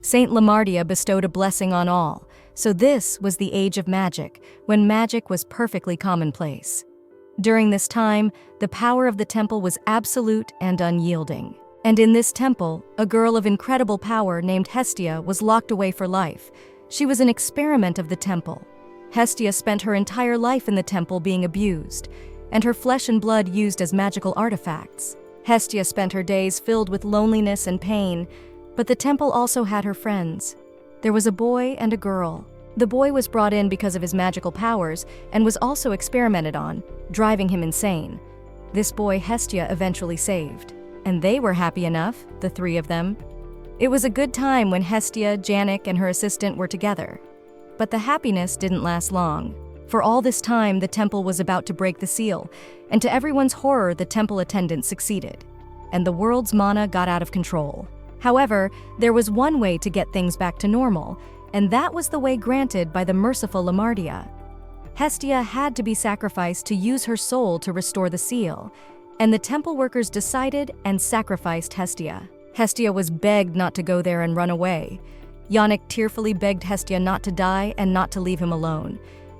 Saint Lamartia bestowed a blessing on all, so this was the age of magic, when magic was perfectly commonplace. During this time, the power of the temple was absolute and unyielding. And in this temple, a girl of incredible power named Hestia was locked away for life. She was an experiment of the temple. Hestia spent her entire life in the temple being abused, and her flesh and blood used as magical artifacts. Hestia spent her days filled with loneliness and pain, but the temple also had her friends. There was a boy and a girl. The boy was brought in because of his magical powers and was also experimented on, driving him insane. This boy Hestia eventually saved. And they were happy enough, the three of them. It was a good time when Hestia, Janxen, and her assistant were together. But the happiness didn't last long. For all this time, the temple was about to break the seal, and to everyone's horror, the temple attendant succeeded. And the world's mana got out of control. However, there was one way to get things back to normal, and that was the way granted by the merciful Lamartia. Hestia had to be sacrificed to use her soul to restore the seal, and the temple workers decided and sacrificed Hestia. Hestia was begged not to go there and run away. Janxen tearfully begged Hestia not to die and not to leave him alone.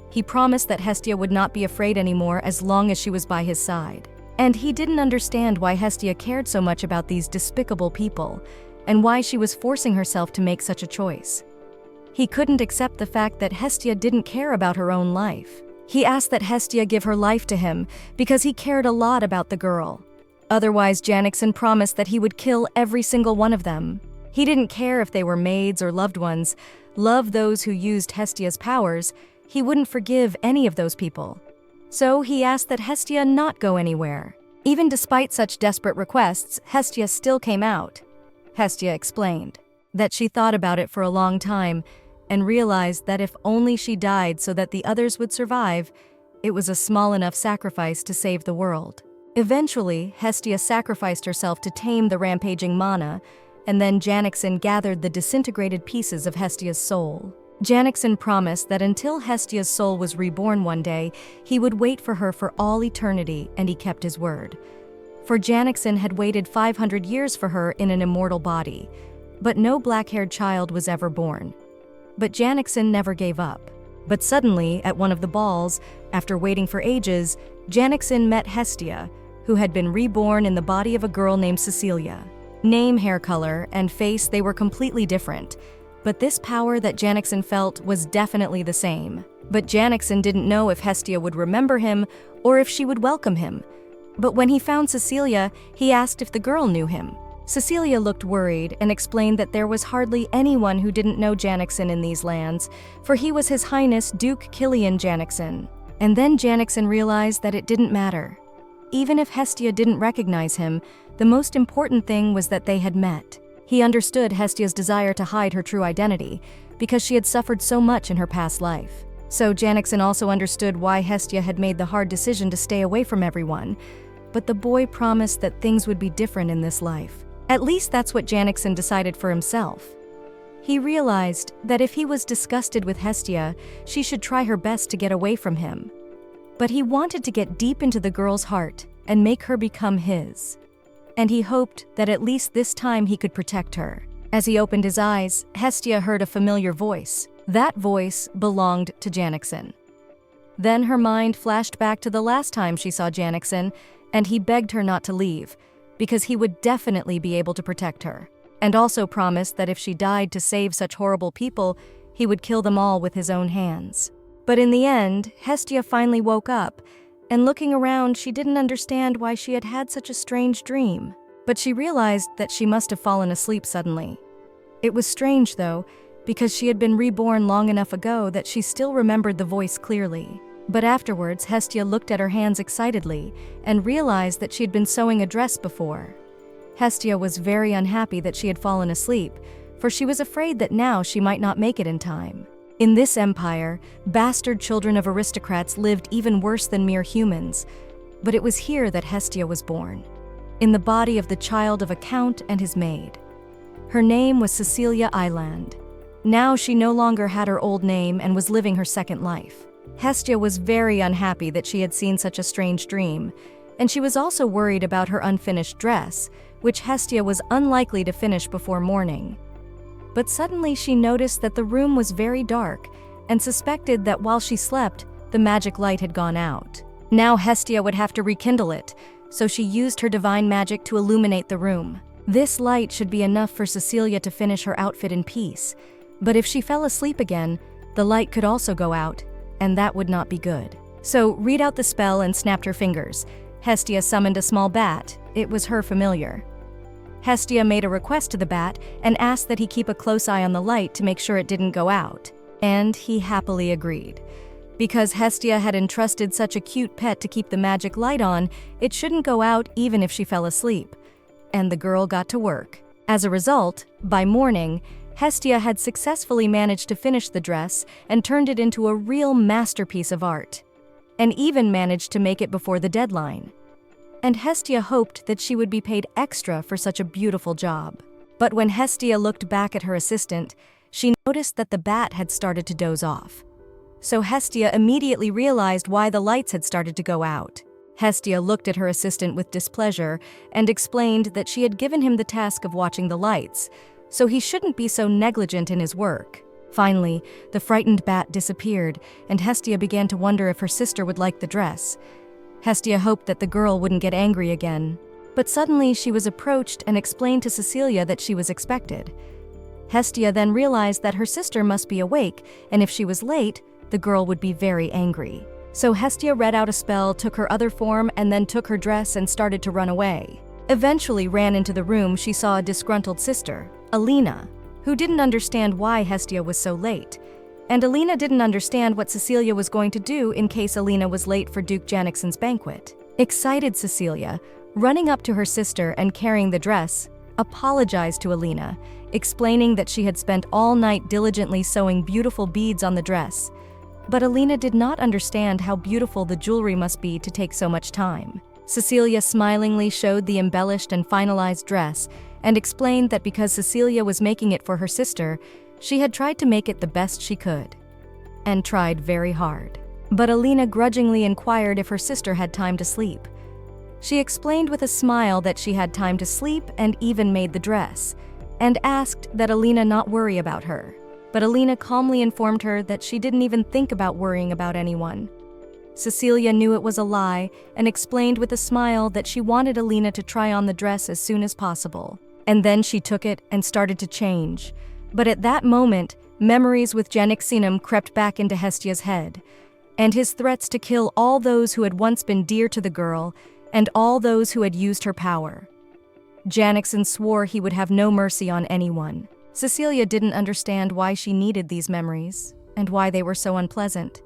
He promised that Hestia would not be afraid anymore as long as she was by his side. And he didn't understand why Hestia cared so much about these despicable people, and why she was forcing herself to make such a choice. He couldn't accept the fact that Hestia didn't care about her own life. He asked that Hestia give her life to him because he cared a lot about the girl. Otherwise, Janxen promised that he would kill every single one of them. He didn't care if they were maids or loved ones. Love those who used Hestia's powers. He wouldn't forgive any of those people. So he asked that Hestia not go anywhere. Even despite such desperate requests, Hestia still came out. Hestia explained that she thought about it for a long time and realized that if only she died so that the others would survive, it was a small enough sacrifice to save the world. Eventually, Hestia sacrificed herself to tame the rampaging mana, and then Janxen gathered the disintegrated pieces of Hestia's soul. Janxen promised that until Hestia's soul was reborn one day, he would wait for her for all eternity, and he kept his word. For Janxen had waited 500 years for her in an immortal body, but no black-haired child was ever born. But Janxen never gave up. But suddenly, at one of the balls, after waiting for ages, Janxen met Hestia, who had been reborn in the body of a girl named Cecilia. Name, hair color, and face, they were completely different. But this power that Janxen felt was definitely the same. But Janxen didn't know if Hestia would remember him or if she would welcome him. But when he found Cecilia, he asked if the girl knew him. Cecilia looked worried and explained that there was hardly anyone who didn't know Janxen in these lands, for he was His Highness Duke Killian Janxen. And then Janxen realized that it didn't matter. Even if Hestia didn't recognize him, the most important thing was that they had met. He understood Hestia's desire to hide her true identity, because she had suffered so much in her past life. So Janxen also understood why Hestia had made the hard decision to stay away from everyone. But the boy promised that things would be different in this life. At least that's what Janxen decided for himself. He realized that if he was disgusted with Hestia, she should try her best to get away from him. But he wanted to get deep into the girl's heart and make her become his. And he hoped that at least this time he could protect her. As he opened his eyes, Hestia heard a familiar voice. That voice belonged to Janxen. Then her mind flashed back to the last time she saw Janxen, and he begged her not to leave, because he would definitely be able to protect her, and also promised that if she died to save such horrible people, he would kill them all with his own hands. But in the end, Hestia finally woke up, and looking around, she didn't understand why she had had such a strange dream. But she realized that she must have fallen asleep suddenly. It was strange, though, because she had been reborn long enough ago that she still remembered the voice clearly. But afterwards, Hestia looked at her hands excitedly and realized that she had been sewing a dress before. Hestia was very unhappy that she had fallen asleep, for she was afraid that now she might not make it in time. In this empire, bastard children of aristocrats lived even worse than mere humans, but it was here that Hestia was born, in the body of the child of a count and his maid. Her name was Cecilia Island. Now she no longer had her old name and was living her second life. Hestia was very unhappy that she had seen such a strange dream, and she was also worried about her unfinished dress, which Hestia was unlikely to finish before morning. But suddenly she noticed that the room was very dark and suspected that while she slept, the magic light had gone out. Now Hestia would have to rekindle it, so she used her divine magic to illuminate the room. This light should be enough for Cecilia to finish her outfit in peace, but if she fell asleep again, the light could also go out, and that would not be good. So read out the spell and snapped her fingers. Hestia summoned a small bat. It was her familiar. Hestia made a request to the bat and asked that he keep a close eye on the light to make sure it didn't go out. And he happily agreed. Because Hestia had entrusted such a cute pet to keep the magic light on, it shouldn't go out even if she fell asleep. And the girl got to work. As a result, by morning, Hestia had successfully managed to finish the dress and turned it into a real masterpiece of art, and even managed to make it before the deadline. And Hestia hoped that she would be paid extra for such a beautiful job. But when Hestia looked back at her assistant, she noticed that the bat had started to doze off. So Hestia immediately realized why the lights had started to go out. Hestia looked at her assistant with displeasure and explained that she had given him the task of watching the lights, so he shouldn't be so negligent in his work. Finally, the frightened bat disappeared, and Hestia began to wonder if her sister would like the dress. Hestia hoped that the girl wouldn't get angry again. But suddenly she was approached and explained to Cecilia that she was expected. Hestia then realized that her sister must be awake, and if she was late, the girl would be very angry. So Hestia read out a spell, took her other form, and then took her dress and started to run away. Eventually ran into the room, she saw a disgruntled sister, Alina, who didn't understand why Hestia was so late. And Alina didn't understand what Cecilia was going to do in case Alina was late for Duke Janxen's banquet. Excited Cecilia, running up to her sister and carrying the dress, apologized to Alina, explaining that she had spent all night diligently sewing beautiful beads on the dress. But Alina did not understand how beautiful the jewelry must be to take so much time. Cecilia smilingly showed the embellished and finalized dress and explained that because Cecilia was making it for her sister, she had tried to make it the best she could. And tried very hard. But Alina grudgingly inquired if her sister had time to sleep. She explained with a smile that she had time to sleep and even made the dress, and asked that Alina not worry about her. But Alina calmly informed her that she didn't even think about worrying about anyone. Cecilia knew it was a lie and explained with a smile that she wanted Alina to try on the dress as soon as possible. And then she took it and started to change. But at that moment, memories with Janxen crept back into Hestia's head, and his threats to kill all those who had once been dear to the girl and all those who had used her power. Janxen swore he would have no mercy on anyone. Cecilia didn't understand why she needed these memories and why they were so unpleasant.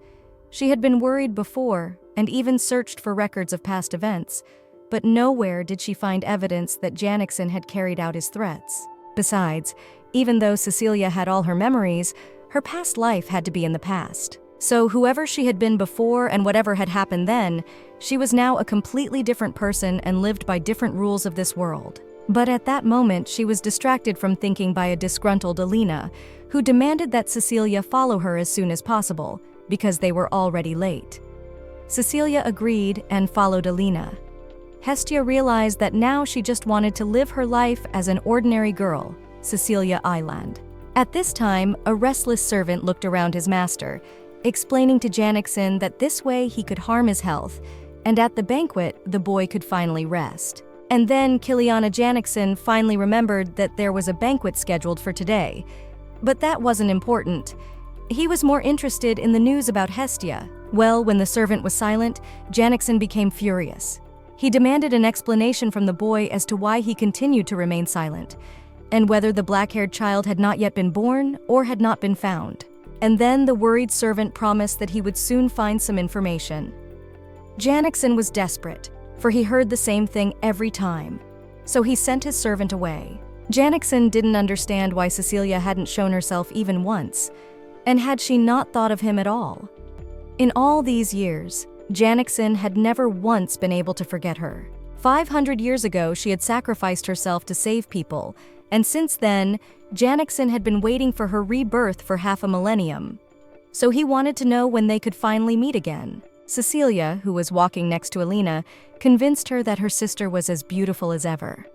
She had been worried before and even searched for records of past events, but nowhere did she find evidence that Janxen had carried out his threats. Besides, even though Cecilia had all her memories, her past life had to be in the past. So whoever she had been before and whatever had happened then, she was now a completely different person and lived by different rules of this world. But at that moment, she was distracted from thinking by a disgruntled Alina, who demanded that Cecilia follow her as soon as possible, because they were already late. Cecilia agreed and followed Alina. Hestia realized that now she just wanted to live her life as an ordinary girl, Cecilia Island. At this time, a restless servant looked around his master, explaining to Janxen that this way he could harm his health, and at the banquet, the boy could finally rest. And then Kiliana Janxen finally remembered that there was a banquet scheduled for today. But that wasn't important. He was more interested in the news about Hestia. Well, when the servant was silent, Janxen became furious. He demanded an explanation from the boy as to why he continued to remain silent, and whether the black-haired child had not yet been born or had not been found. And then the worried servant promised that he would soon find some information. Janxen was desperate, for he heard the same thing every time, so he sent his servant away. Janxen didn't understand why Cecilia hadn't shown herself even once, and had she not thought of him at all. In all these years, Janxen had never once been able to forget her. 500 years ago, she had sacrificed herself to save people, and since then, Janxen had been waiting for her rebirth for half a millennium. So he wanted to know when they could finally meet again. Cecilia, who was walking next to Alina, convinced her that her sister was as beautiful as ever.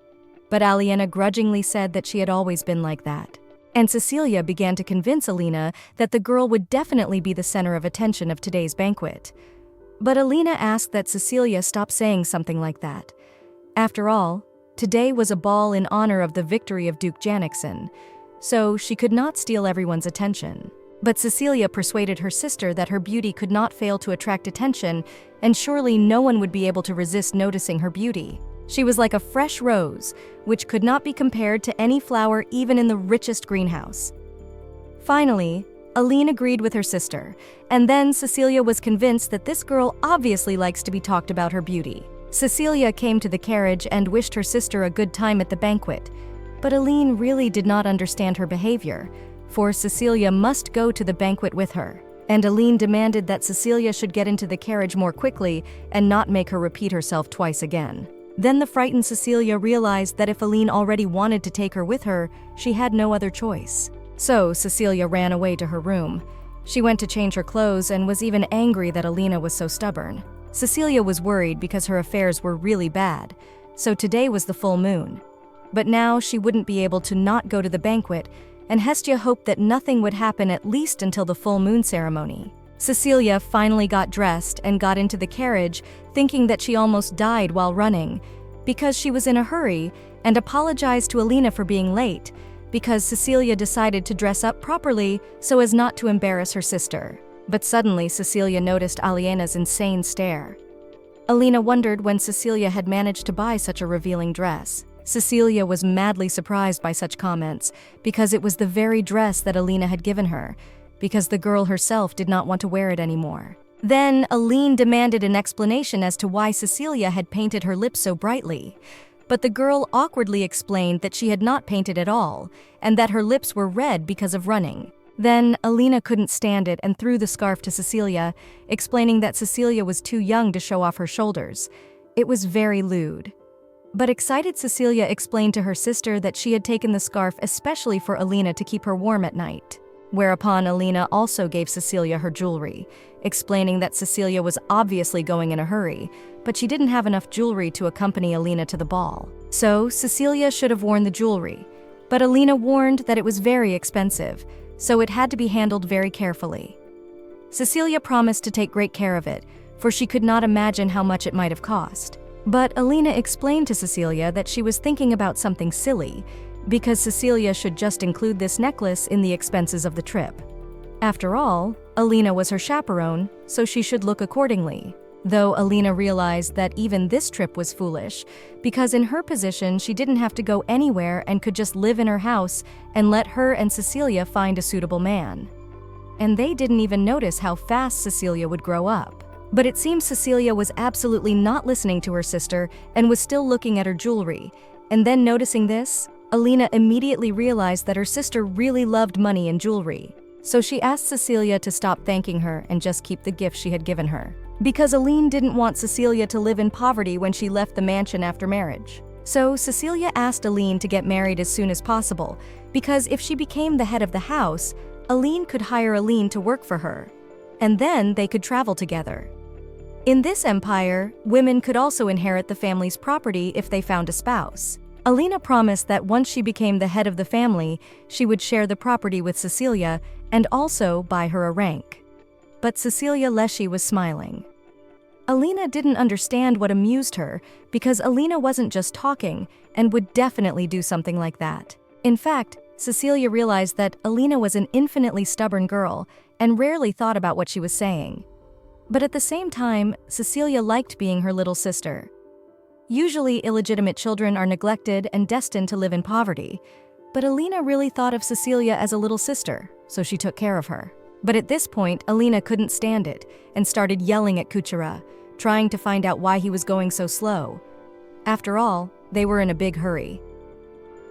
But Alina grudgingly said that she had always been like that. And Cecilia began to convince Alina that the girl would definitely be the center of attention of today's banquet. But Alina asked that Cecilia stop saying something like that. After all, today was a ball in honor of the victory of Duke Janxen, so she could not steal everyone's attention. But Cecilia persuaded her sister that her beauty could not fail to attract attention, and surely no one would be able to resist noticing her beauty. She was like a fresh rose, which could not be compared to any flower even in the richest greenhouse. Finally, Alina agreed with her sister, and then Cecilia was convinced that this girl obviously likes to be talked about her beauty. Cecilia came to the carriage and wished her sister a good time at the banquet, but Alina really did not understand her behavior, for Cecilia must go to the banquet with her, and Alina demanded that Cecilia should get into the carriage more quickly and not make her repeat herself twice again. Then the frightened Cecilia realized that if Alina already wanted to take her with her, she had no other choice. So Cecilia ran away to her room. She went to change her clothes and was even angry that Alina was so stubborn. Cecilia was worried because her affairs were really bad, so today was the full moon. But now she wouldn't be able to not go to the banquet, and Hestia hoped that nothing would happen at least until the full moon ceremony. Cecilia finally got dressed and got into the carriage, thinking that she almost died while running, because she was in a hurry, and apologized to Alina for being late, because Cecilia decided to dress up properly so as not to embarrass her sister. But suddenly Cecilia noticed Alina's insane stare. Alina wondered when Cecilia had managed to buy such a revealing dress. Cecilia was madly surprised by such comments, because it was the very dress that Alina had given her, because the girl herself did not want to wear it anymore. Then Alina demanded an explanation as to why Cecilia had painted her lips so brightly. But the girl awkwardly explained that she had not painted at all, and that her lips were red because of running. Then Alina couldn't stand it and threw the scarf to Cecilia, explaining that Cecilia was too young to show off her shoulders. It was very lewd. But excited Cecilia explained to her sister that she had taken the scarf especially for Alina to keep her warm at night. Whereupon Alina also gave Cecilia her jewelry, explaining that Cecilia was obviously going in a hurry, but she didn't have enough jewelry to accompany Alina to the ball. So Cecilia should have worn the jewelry, but Alina warned that it was very expensive, so it had to be handled very carefully. Cecilia promised to take great care of it, for she could not imagine how much it might have cost. But Alina explained to Cecilia that she was thinking about something silly, because Cecilia should just include this necklace in the expenses of the trip. After all, Alina was her chaperone, so she should look accordingly. Though Alina realized that even this trip was foolish, because in her position she didn't have to go anywhere and could just live in her house and let her and Cecilia find a suitable man. And they didn't even notice how fast Cecilia would grow up. But it seems Cecilia was absolutely not listening to her sister and was still looking at her jewelry. And then noticing this, Alina immediately realized that her sister really loved money and jewelry. So she asked Cecilia to stop thanking her and just keep the gift she had given her, because Alina didn't want Cecilia to live in poverty when she left the mansion after marriage. So Cecilia asked Alina to get married as soon as possible, because if she became the head of the house, Alina could hire Alina to work for her, and then they could travel together. In this empire, women could also inherit the family's property if they found a spouse. Alina promised that once she became the head of the family, she would share the property with Cecilia and also buy her a rank. But Cecilia Leschi was smiling. Alina didn't understand what amused her, because Alina wasn't just talking and would definitely do something like that. In fact, Cecilia realized that Alina was an infinitely stubborn girl and rarely thought about what she was saying. But at the same time, Cecilia liked being her little sister. Usually, illegitimate children are neglected and destined to live in poverty, but Alina really thought of Cecilia as a little sister, so she took care of her. But at this point, Alina couldn't stand it and started yelling at Kuchera, trying to find out why he was going so slow. After all, they were in a big hurry.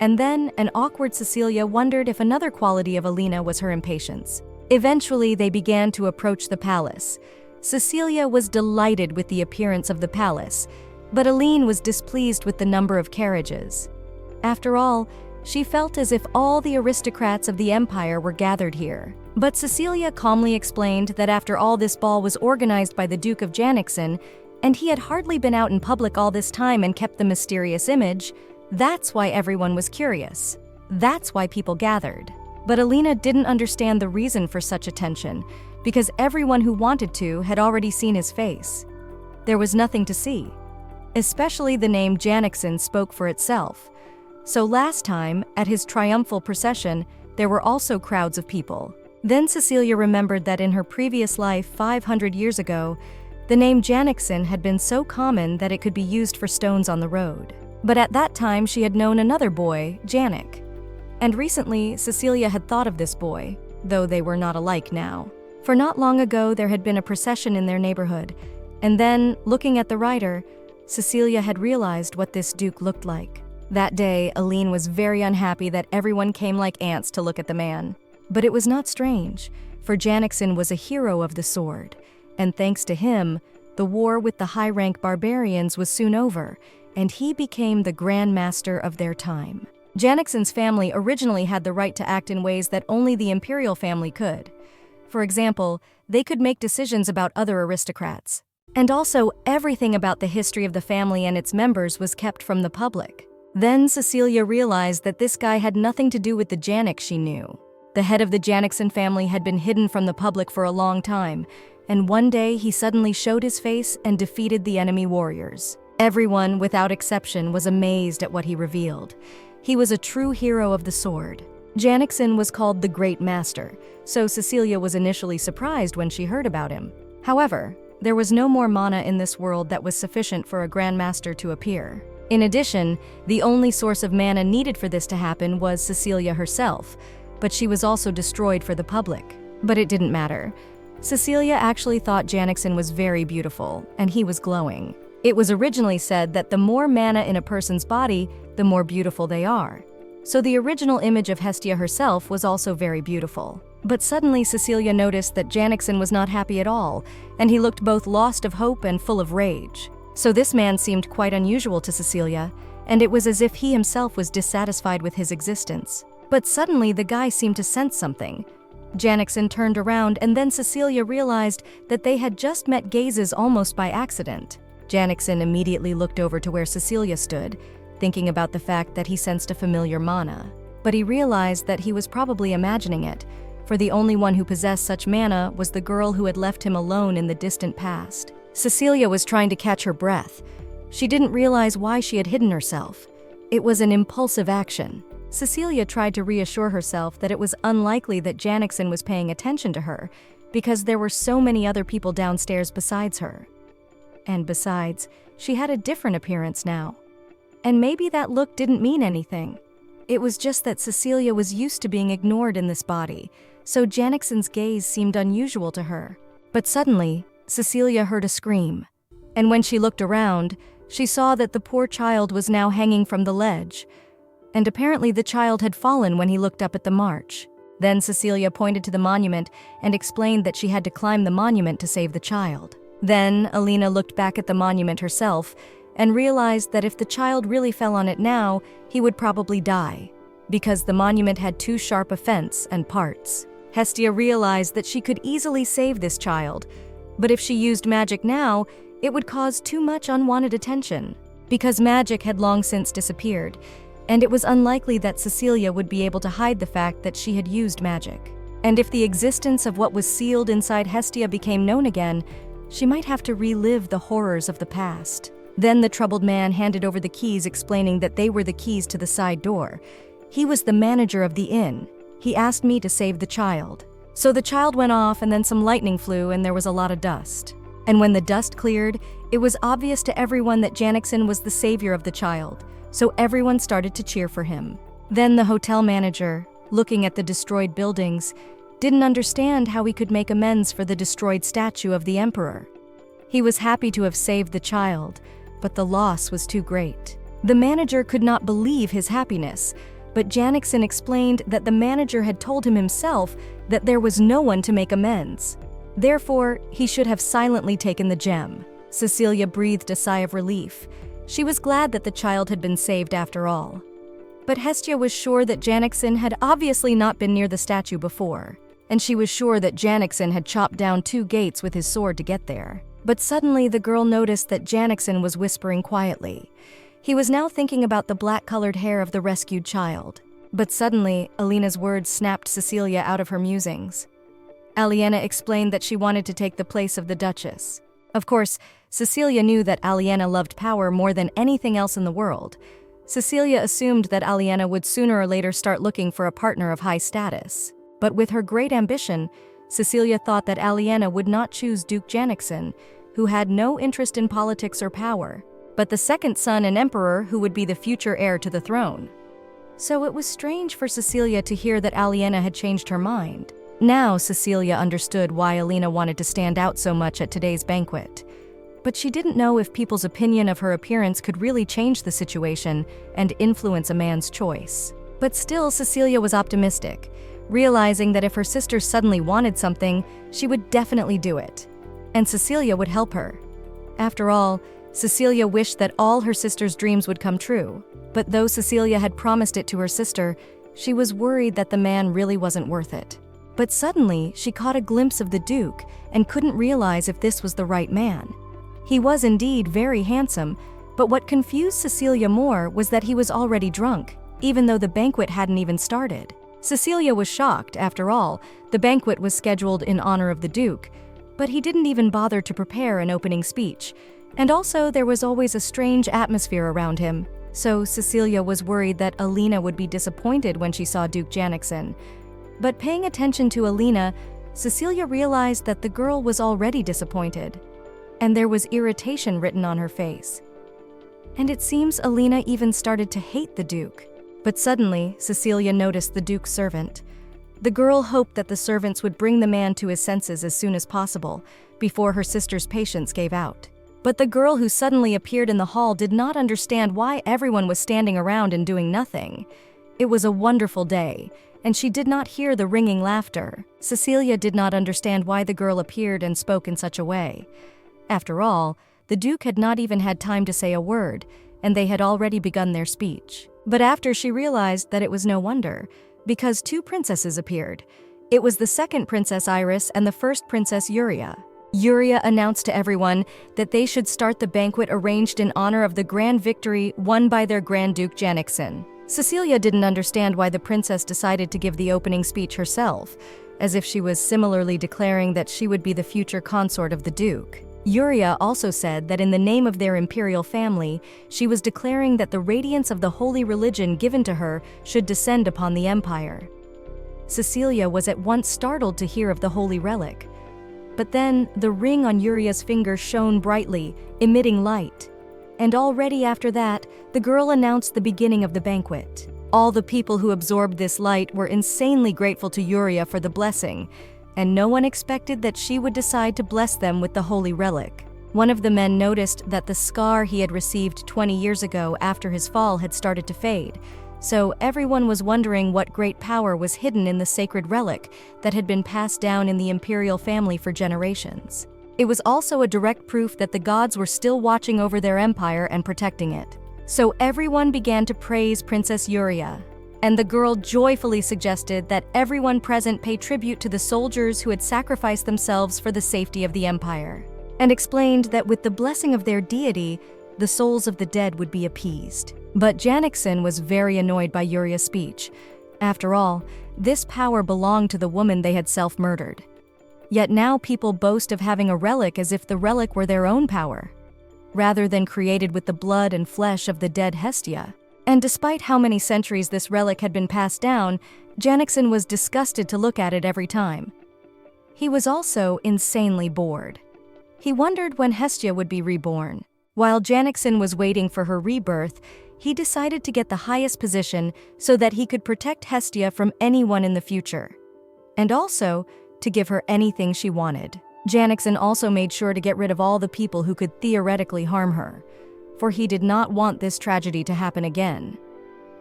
And then, an awkward Cecilia wondered if another quality of Alina was her impatience. Eventually, they began to approach the palace. Cecilia was delighted with the appearance of the palace, but Alina was displeased with the number of carriages. After all, she felt as if all the aristocrats of the empire were gathered here. But Cecilia calmly explained that after all, this ball was organized by the Duke of Janxen, and he had hardly been out in public all this time and kept the mysterious image. That's why everyone was curious. That's why people gathered. But Alina didn't understand the reason for such attention, because everyone who wanted to had already seen his face. There was nothing to see. Especially the name Janxen spoke for itself. So last time, at his triumphal procession, there were also crowds of people. Then Cecilia remembered that in her previous life 500 years ago, the name Janxen had been so common that it could be used for stones on the road. But at that time she had known another boy, Janik. And recently, Cecilia had thought of this boy, though they were not alike now. For not long ago there had been a procession in their neighborhood, and then, looking at the rider, Cecilia had realized what this duke looked like. That day, Alina was very unhappy that everyone came like ants to look at the man. But it was not strange, for Janxen was a hero of the sword, and thanks to him, the war with the high-rank barbarians was soon over, and he became the Grand Master of their time. Janxen's family originally had the right to act in ways that only the imperial family could. For example, they could make decisions about other aristocrats. And also, everything about the history of the family and its members was kept from the public. Then Cecilia realized that this guy had nothing to do with the Janik she knew. The head of the Janxen family had been hidden from the public for a long time, and one day he suddenly showed his face and defeated the enemy warriors. Everyone, without exception, was amazed at what he revealed. He was a true hero of the sword. Janxen was called the Great Master, so Cecilia was initially surprised when she heard about him. However, there was no more mana in this world that was sufficient for a Grand Master to appear. In addition, the only source of mana needed for this to happen was Cecilia herself, but she was also destroyed for the public. But it didn't matter. Cecilia actually thought Janxen was very beautiful, and he was glowing. It was originally said that the more mana in a person's body, the more beautiful they are. So the original image of Hestia herself was also very beautiful. But suddenly Cecilia noticed that Janxen was not happy at all, and he looked both lost of hope and full of rage. So this man seemed quite unusual to Cecilia, and it was as if he himself was dissatisfied with his existence. But suddenly the guy seemed to sense something. Janxen turned around, and then Cecilia realized that they had just met gazes almost by accident. Janxen immediately looked over to where Cecilia stood, thinking about the fact that he sensed a familiar mana. But he realized that he was probably imagining it, for the only one who possessed such mana was the girl who had left him alone in the distant past. Cecilia was trying to catch her breath. She didn't realize why she had hidden herself. It was an impulsive action. Cecilia tried to reassure herself that it was unlikely that Janxen was paying attention to her, because there were so many other people downstairs besides her. And besides, she had a different appearance now. And maybe that look didn't mean anything. It was just that Cecilia was used to being ignored in this body, so Janxen's gaze seemed unusual to her. But suddenly, Cecilia heard a scream. And when she looked around, she saw that the poor child was now hanging from the ledge. And apparently the child had fallen when he looked up at the march. Then Cecilia pointed to the monument and explained that she had to climb the monument to save the child. Then Alina looked back at the monument herself and realized that if the child really fell on it now, he would probably die, because the monument had too sharp a fence and parts. Hestia realized that she could easily save this child, but if she used magic now, it would cause too much unwanted attention, because magic had long since disappeared, and it was unlikely that Cecilia would be able to hide the fact that she had used magic. And if the existence of what was sealed inside Hestia became known again, she might have to relive the horrors of the past. Then the troubled man handed over the keys, explaining that they were the keys to the side door. He was the manager of the inn. He asked me to save the child. So the child went off, and then some lightning flew, and there was a lot of dust. And when the dust cleared, it was obvious to everyone that Janxen was the savior of the child, so everyone started to cheer for him. Then the hotel manager, looking at the destroyed buildings, didn't understand how he could make amends for the destroyed statue of the emperor. He was happy to have saved the child, but the loss was too great. The manager could not believe his happiness, but Janxen explained that the manager had told him himself that there was no one to make amends. Therefore, he should have silently taken the gem. Cecilia breathed a sigh of relief. She was glad that the child had been saved after all. But Hestia was sure that Janxen had obviously not been near the statue before, and she was sure that Janxen had chopped down 2 gates with his sword to get there. But suddenly the girl noticed that Janxen was whispering quietly. He was now thinking about the black-colored hair of the rescued child. But suddenly, Alina's words snapped Cecilia out of her musings. Alina explained that she wanted to take the place of the Duchess. Of course, Cecilia knew that Alina loved power more than anything else in the world. Cecilia assumed that Alina would sooner or later start looking for a partner of high status. But with her great ambition, Cecilia thought that Alina would not choose Duke Janxen, who had no interest in politics or power, but the second son and emperor who would be the future heir to the throne. So it was strange for Cecilia to hear that Alina had changed her mind. Now Cecilia understood why Alina wanted to stand out so much at today's banquet. But she didn't know if people's opinion of her appearance could really change the situation and influence a man's choice. But still, Cecilia was optimistic, realizing that if her sister suddenly wanted something, she would definitely do it. And Cecilia would help her. After all, Cecilia wished that all her sister's dreams would come true. But though Cecilia had promised it to her sister, she was worried that the man really wasn't worth it. But suddenly, she caught a glimpse of the Duke and couldn't realize if this was the right man. He was indeed very handsome, but what confused Cecilia more was that he was already drunk, even though the banquet hadn't even started. Cecilia was shocked. After all, the banquet was scheduled in honor of the Duke, but he didn't even bother to prepare an opening speech. And also, there was always a strange atmosphere around him. So Cecilia was worried that Alina would be disappointed when she saw Duke Janxen. But paying attention to Alina, Cecilia realized that the girl was already disappointed, and there was irritation written on her face. And it seems Alina even started to hate the Duke. But suddenly, Cecilia noticed the Duke's servant. The girl hoped that the servants would bring the man to his senses as soon as possible, before her sister's patience gave out. But the girl who suddenly appeared in the hall did not understand why everyone was standing around and doing nothing. It was a wonderful day, and she did not hear the ringing laughter. Cecilia did not understand why the girl appeared and spoke in such a way. After all, the Duke had not even had time to say a word, and they had already begun their speech. But after she realized that it was no wonder, because two princesses appeared. It was the second Princess Iris and the first Princess Yuria. Yuria announced to everyone that they should start the banquet arranged in honor of the grand victory won by their Grand Duke Janxen. Cecilia didn't understand why the princess decided to give the opening speech herself, as if she was similarly declaring that she would be the future consort of the Duke. Yuria also said that in the name of their imperial family, she was declaring that the radiance of the holy religion given to her should descend upon the empire. Cecilia was at once startled to hear of the holy relic. But then, the ring on Yuria's finger shone brightly, emitting light. And already after that, the girl announced the beginning of the banquet. All the people who absorbed this light were insanely grateful to Yuria for the blessing, and no one expected that she would decide to bless them with the holy relic. One of the men noticed that the scar he had received 20 years ago after his fall had started to fade, so everyone was wondering what great power was hidden in the sacred relic that had been passed down in the imperial family for generations. It was also a direct proof that the gods were still watching over their empire and protecting it. So everyone began to praise Princess Yuria, and the girl joyfully suggested that everyone present pay tribute to the soldiers who had sacrificed themselves for the safety of the empire, and explained that with the blessing of their deity, the souls of the dead would be appeased. But Janxen was very annoyed by Yuria's speech. After all, this power belonged to the woman they had self-murdered. Yet now people boast of having a relic as if the relic were their own power, rather than created with the blood and flesh of the dead Hestia. And despite how many centuries this relic had been passed down, Janxen was disgusted to look at it every time. He was also insanely bored. He wondered when Hestia would be reborn. While Janxen was waiting for her rebirth, he decided to get the highest position so that he could protect Hestia from anyone in the future, and also to give her anything she wanted. Janxen also made sure to get rid of all the people who could theoretically harm her, for he did not want this tragedy to happen again.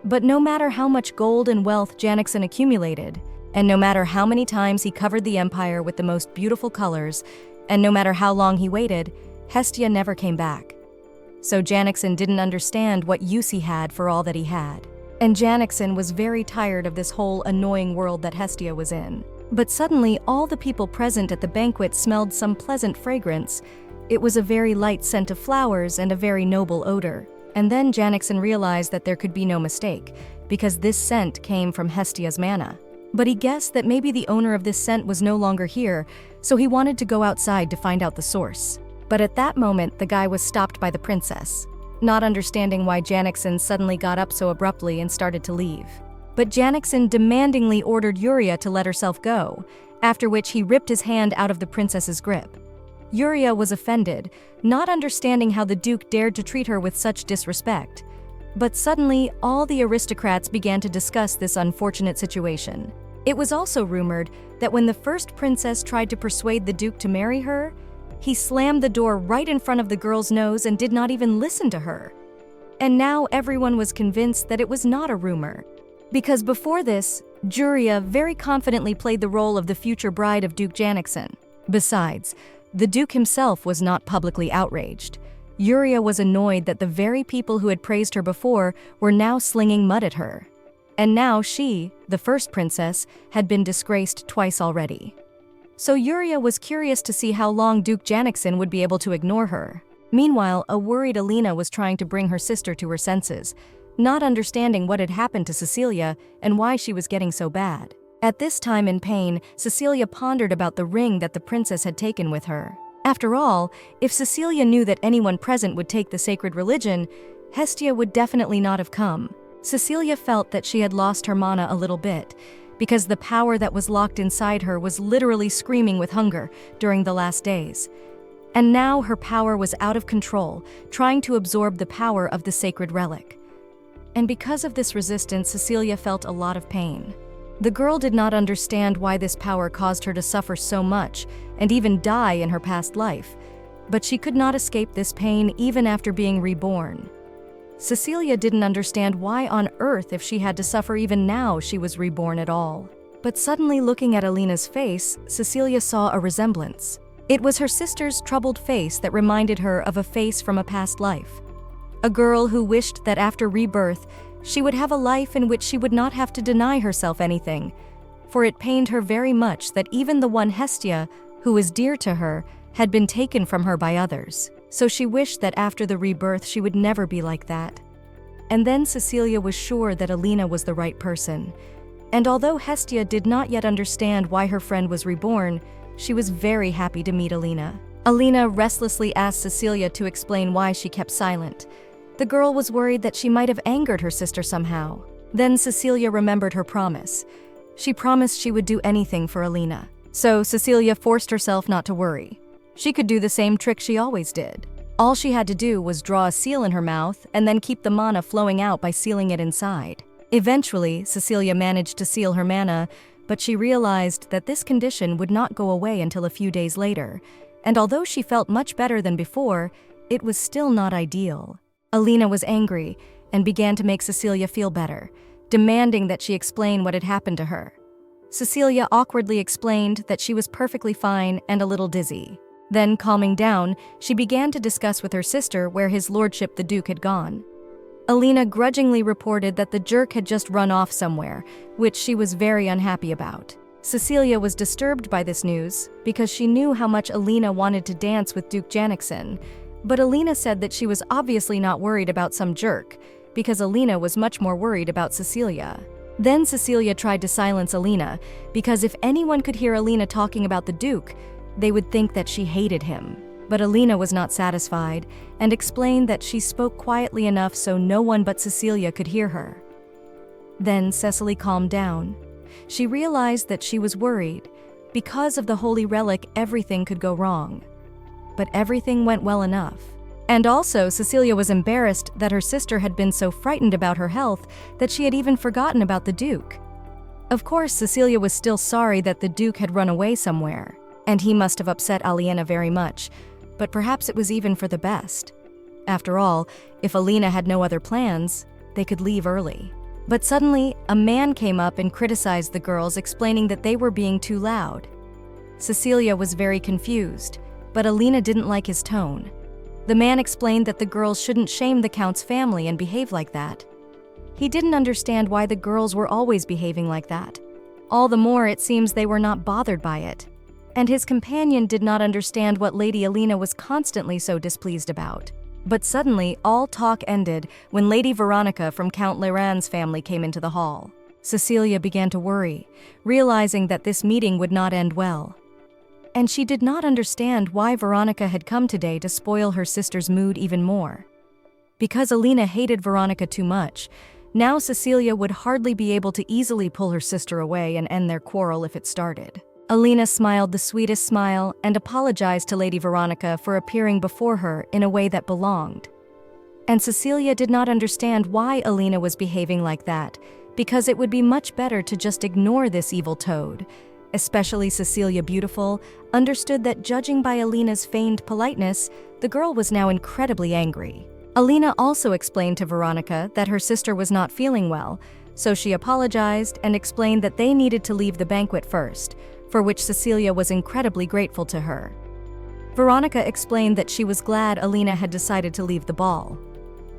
But no matter how much gold and wealth Janxen accumulated, and no matter how many times he covered the empire with the most beautiful colors, and no matter how long he waited, Hestia never came back. So Janxen didn't understand what use he had for all that he had. And Janxen was very tired of this whole annoying world that Hestia was in. But suddenly, all the people present at the banquet smelled some pleasant fragrance. It was a very light scent of flowers and a very noble odor. And then Janxen realized that there could be no mistake, because this scent came from Hestia's manna. But he guessed that maybe the owner of this scent was no longer here, so he wanted to go outside to find out the source. But at that moment, the guy was stopped by the princess, not understanding why Janxen suddenly got up so abruptly and started to leave. But Janxen demandingly ordered Yuria to let herself go, after which he ripped his hand out of the princess's grip. Yuria was offended, not understanding how the Duke dared to treat her with such disrespect. But suddenly, all the aristocrats began to discuss this unfortunate situation. It was also rumored that when the first princess tried to persuade the Duke to marry her, he slammed the door right in front of the girl's nose and did not even listen to her. And now everyone was convinced that it was not a rumor. Because before this, Yuria very confidently played the role of the future bride of Duke Janxen. Besides, the Duke himself was not publicly outraged. Yuria was annoyed that the very people who had praised her before were now slinging mud at her. And now she, the first princess, had been disgraced twice already. So Yuria was curious to see how long Duke Janxen would be able to ignore her. Meanwhile, a worried Alina was trying to bring her sister to her senses, not understanding what had happened to Cecilia and why she was getting so bad. At this time in pain, Cecilia pondered about the ring that the princess had taken with her. After all, if Cecilia knew that anyone present would take the sacred religion, Hestia would definitely not have come. Cecilia felt that she had lost her mana a little bit, because the power that was locked inside her was literally screaming with hunger during the last days. And now her power was out of control, trying to absorb the power of the sacred relic. And because of this resistance, Cecilia felt a lot of pain. The girl did not understand why this power caused her to suffer so much and even die in her past life, but she could not escape this pain even after being reborn. Cecilia didn't understand why on earth, if she had to suffer even now, she was reborn at all. But suddenly, looking at Alina's face, Cecilia saw a resemblance. It was her sister's troubled face that reminded her of a face from a past life. A girl who wished that after rebirth, she would have a life in which she would not have to deny herself anything, for it pained her very much that even the one Hestia, who was dear to her, had been taken from her by others. So she wished that after the rebirth she would never be like that. And then Cecilia was sure that Alina was the right person. And although Hestia did not yet understand why her friend was reborn, she was very happy to meet Alina. Alina restlessly asked Cecilia to explain why she kept silent. The girl was worried that she might have angered her sister somehow. Then Cecilia remembered her promise. She promised she would do anything for Alina. So Cecilia forced herself not to worry. She could do the same trick she always did. All she had to do was draw a seal in her mouth and then keep the mana flowing out by sealing it inside. Eventually, Cecilia managed to seal her mana, but she realized that this condition would not go away until a few days later, and although she felt much better than before, it was still not ideal. Alina was angry and began to make Cecilia feel better, demanding that she explain what had happened to her. Cecilia awkwardly explained that she was perfectly fine and a little dizzy. Then, calming down, she began to discuss with her sister where his lordship the Duke had gone. Alina grudgingly reported that the jerk had just run off somewhere, which she was very unhappy about. Cecilia was disturbed by this news because she knew how much Alina wanted to dance with Duke Janxen, but Alina said that she was obviously not worried about some jerk, because Alina was much more worried about Cecilia. Then Cecilia tried to silence Alina, because if anyone could hear Alina talking about the Duke, they would think that she hated him. But Alina was not satisfied, and explained that she spoke quietly enough so no one but Cecilia could hear her. Then Cecily calmed down. She realized that she was worried. Because of the holy relic, everything could go wrong. But everything went well enough. And also, Cecilia was embarrassed that her sister had been so frightened about her health that she had even forgotten about the Duke. Of course, Cecilia was still sorry that the Duke had run away somewhere, and he must have upset Alina very much, but perhaps it was even for the best. After all, if Alina had no other plans, they could leave early. But suddenly, a man came up and criticized the girls, explaining that they were being too loud. Cecilia was very confused, but Alina didn't like his tone. The man explained that the girls shouldn't shame the Count's family and behave like that. He didn't understand why the girls were always behaving like that. All the more, it seems they were not bothered by it. And his companion did not understand what Lady Alina was constantly so displeased about. But suddenly, all talk ended when Lady Veronica from Count Leran's family came into the hall. Cecilia began to worry, realizing that this meeting would not end well. And she did not understand why Veronica had come today to spoil her sister's mood even more. Because Alina hated Veronica too much, now Cecilia would hardly be able to easily pull her sister away and end their quarrel if it started. Alina smiled the sweetest smile and apologized to Lady Veronica for appearing before her in a way that belonged. And Cecilia did not understand why Alina was behaving like that, because it would be much better to just ignore this evil toad. Especially Cecilia Beautiful understood that judging by Alina's feigned politeness, the girl was now incredibly angry. Alina also explained to Veronica that her sister was not feeling well, so she apologized and explained that they needed to leave the banquet first, for which Cecilia was incredibly grateful to her. Veronica explained that she was glad Alina had decided to leave the ball,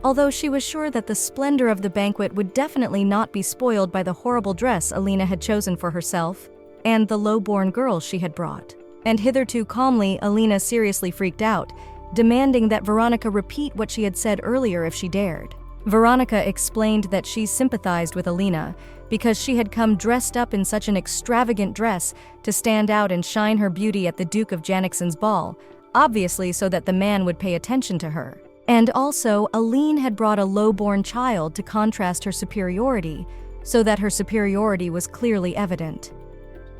although she was sure that the splendor of the banquet would definitely not be spoiled by the horrible dress Alina had chosen for herself and the low-born girl she had brought. And hitherto calmly, Alina seriously freaked out, demanding that Veronica repeat what she had said earlier if she dared. Veronica explained that she sympathized with Alina because she had come dressed up in such an extravagant dress to stand out and shine her beauty at the Duke of Janxen's ball, obviously so that the man would pay attention to her. And also, Aline had brought a low-born child to contrast her superiority, so that her superiority was clearly evident.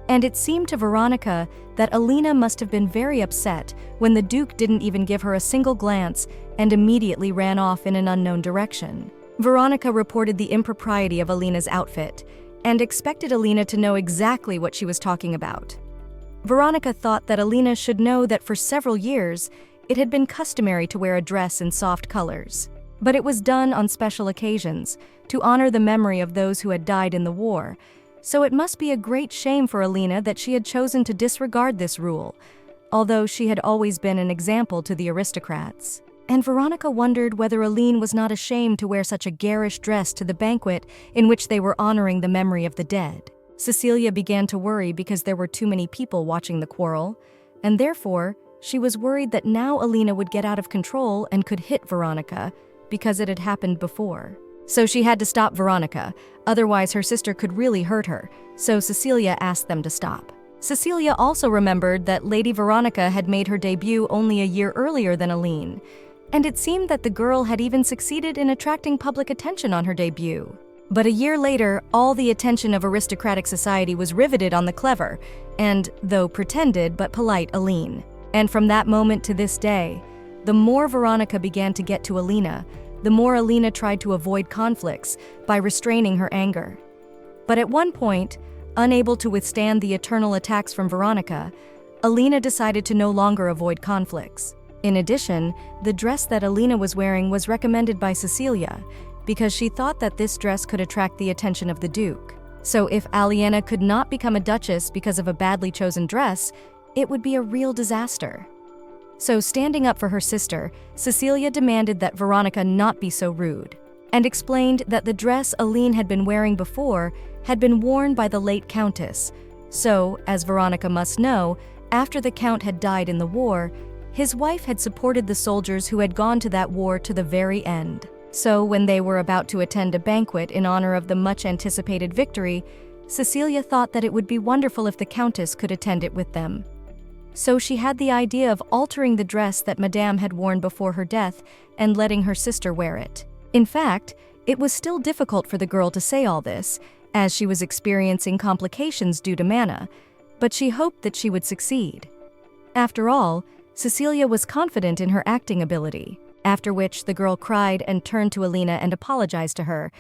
And it seemed to Veronica that Alina must have been very upset when the Duke didn't even give her a single glance and immediately ran off in an unknown direction. Veronica reported the impropriety of Alina's outfit and expected Alina to know exactly what she was talking about. Veronica thought that Alina should know that for several years, it had been customary to wear a dress in soft colors. But it was done on special occasions to honor the memory of those who had died in the war, so it must be a great shame for Alina that she had chosen to disregard this rule, although she had always been an example to the aristocrats. And Veronica wondered whether Aline was not ashamed to wear such a garish dress to the banquet in which they were honoring the memory of the dead. Cecilia began to worry because there were too many people watching the quarrel, and therefore, she was worried that now Alina would get out of control and could hit Veronica, because it had happened before. So she had to stop Veronica, otherwise her sister could really hurt her, so Cecilia asked them to stop. Cecilia also remembered that Lady Veronica had made her debut only a year earlier than Aline, and it seemed that the girl had even succeeded in attracting public attention on her debut. But a year later, all the attention of aristocratic society was riveted on the clever, and, though pretended but polite, Aline. And from that moment to this day, the more Veronica began to get to Alina, the more Alina tried to avoid conflicts by restraining her anger. But at one point, unable to withstand the eternal attacks from Veronica, Alina decided to no longer avoid conflicts. In addition, the dress that Alina was wearing was recommended by Cecilia because she thought that this dress could attract the attention of the Duke. So if Alina could not become a duchess because of a badly chosen dress, it would be a real disaster. So standing up for her sister, Cecilia demanded that Veronica not be so rude, and explained that the dress Aline had been wearing before had been worn by the late Countess. So, as Veronica must know, after the Count had died in the war, his wife had supported the soldiers who had gone to that war to the very end. So when they were about to attend a banquet in honor of the much-anticipated victory, Cecilia thought that it would be wonderful if the Countess could attend it with them. So she had the idea of altering the dress that Madame had worn before her death and letting her sister wear it. In fact, it was still difficult for the girl to say all this, as she was experiencing complications due to Mana, but she hoped that she would succeed. After all, Cecilia was confident in her acting ability, after which the girl cried and turned to Alina and apologized to her,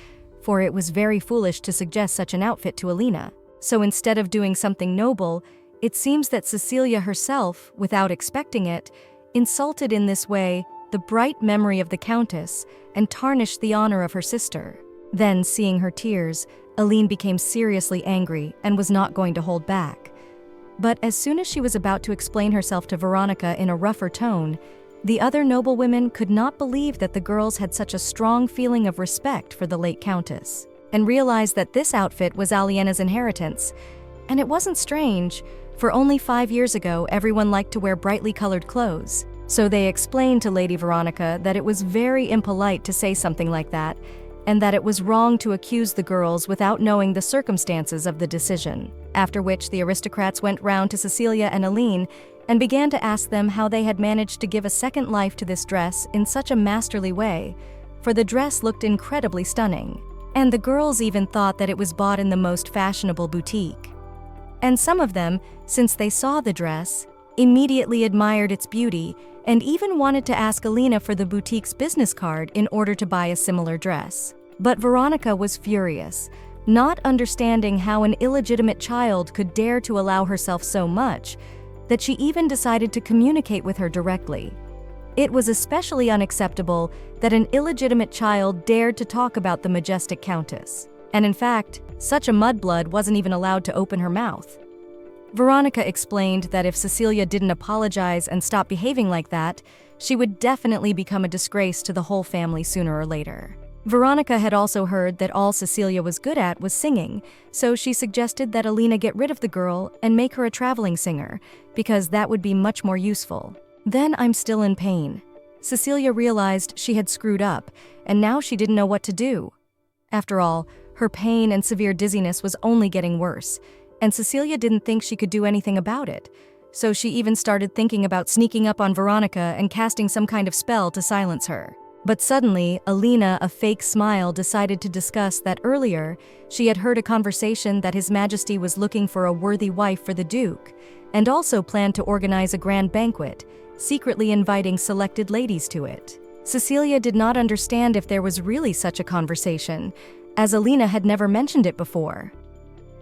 for it was very foolish to suggest such an outfit to Alina. So instead of doing something noble, it seems that Cecilia herself, without expecting it, insulted in this way the bright memory of the Countess and tarnished the honor of her sister. Then, seeing her tears, Aline became seriously angry and was not going to hold back. But as soon as she was about to explain herself to Veronica in a rougher tone, the other noblewomen could not believe that the girls had such a strong feeling of respect for the late Countess, and realized that this outfit was Aliena's inheritance. And it wasn't strange, for only 5 years ago everyone liked to wear brightly colored clothes. So they explained to Lady Veronica that it was very impolite to say something like that, and that it was wrong to accuse the girls without knowing the circumstances of the decision. After which the aristocrats went round to Cecilia and Alina and began to ask them how they had managed to give a second life to this dress in such a masterly way, for the dress looked incredibly stunning. And the girls even thought that it was bought in the most fashionable boutique. And some of them, since they saw the dress, immediately admired its beauty and even wanted to ask Alina for the boutique's business card in order to buy a similar dress. But Veronica was furious, not understanding how an illegitimate child could dare to allow herself so much, that she even decided to communicate with her directly. It was especially unacceptable that an illegitimate child dared to talk about the majestic countess. And in fact, such a mudblood wasn't even allowed to open her mouth. Veronica explained that if Cecilia didn't apologize and stop behaving like that, she would definitely become a disgrace to the whole family sooner or later. Veronica had also heard that all Cecilia was good at was singing, so she suggested that Alina get rid of the girl and make her a traveling singer, because that would be much more useful. Then I'm still in pain. Cecilia realized she had screwed up, and now she didn't know what to do. After all, her pain and severe dizziness was only getting worse, and Cecilia didn't think she could do anything about it, so she even started thinking about sneaking up on Veronica and casting some kind of spell to silence her. But suddenly, Alina, a fake smile, decided to discuss that earlier she had heard a conversation that His Majesty was looking for a worthy wife for the Duke, and also planned to organize a grand banquet, secretly inviting selected ladies to it. Cecilia did not understand if there was really such a conversation, as Alina had never mentioned it before.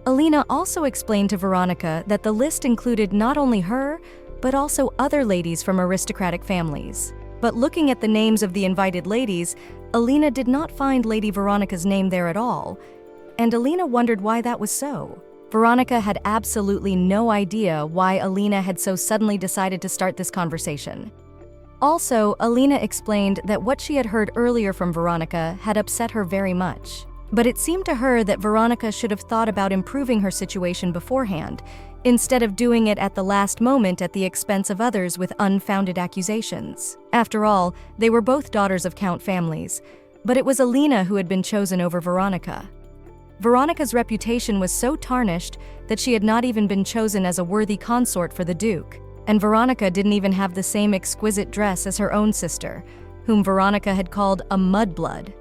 Alina also explained to Veronica that the list included not only her, but also other ladies from aristocratic families. But looking at the names of the invited ladies, Alina did not find Lady Veronica's name there at all, and Alina wondered why that was so. Veronica had absolutely no idea why Alina had so suddenly decided to start this conversation. Also, Alina explained that what she had heard earlier from Veronica had upset her very much. But it seemed to her that Veronica should have thought about improving her situation beforehand, instead of doing it at the last moment at the expense of others with unfounded accusations. After all, they were both daughters of Count families, but it was Alina who had been chosen over Veronica. Veronica's reputation was so tarnished that she had not even been chosen as a worthy consort for the Duke, and Veronica didn't even have the same exquisite dress as her own sister, whom Veronica had called a mudblood.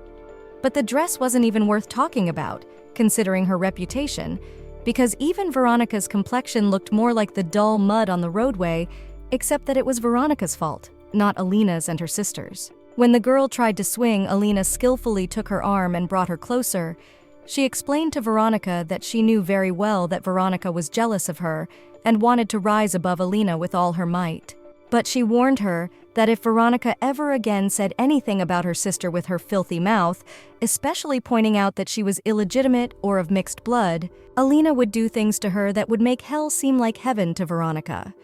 But the dress wasn't even worth talking about, considering her reputation, because even Veronica's complexion looked more like the dull mud on the roadway, except that it was Veronica's fault, not Alina's and her sister's. When the girl tried to swing, Alina skillfully took her arm and brought her closer. She explained to Veronica that she knew very well that Veronica was jealous of her and wanted to rise above Alina with all her might. But she warned her that if Veronica ever again said anything about her sister with her filthy mouth, especially pointing out that she was illegitimate or of mixed blood, Alina would do things to her that would make hell seem like heaven to Veronica.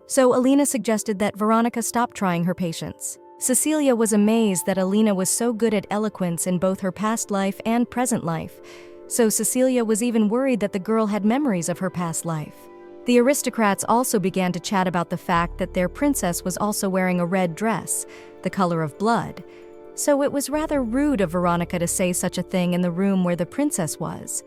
So Alina suggested that Veronica stop trying her patience. Cecilia was amazed that Alina was so good at eloquence in both her past life and present life, so Cecilia was even worried that the girl had memories of her past life. The aristocrats also began to chat about the fact that their princess was also wearing a red dress, the color of blood, so it was rather rude of Veronica to say such a thing in the room where the princess was.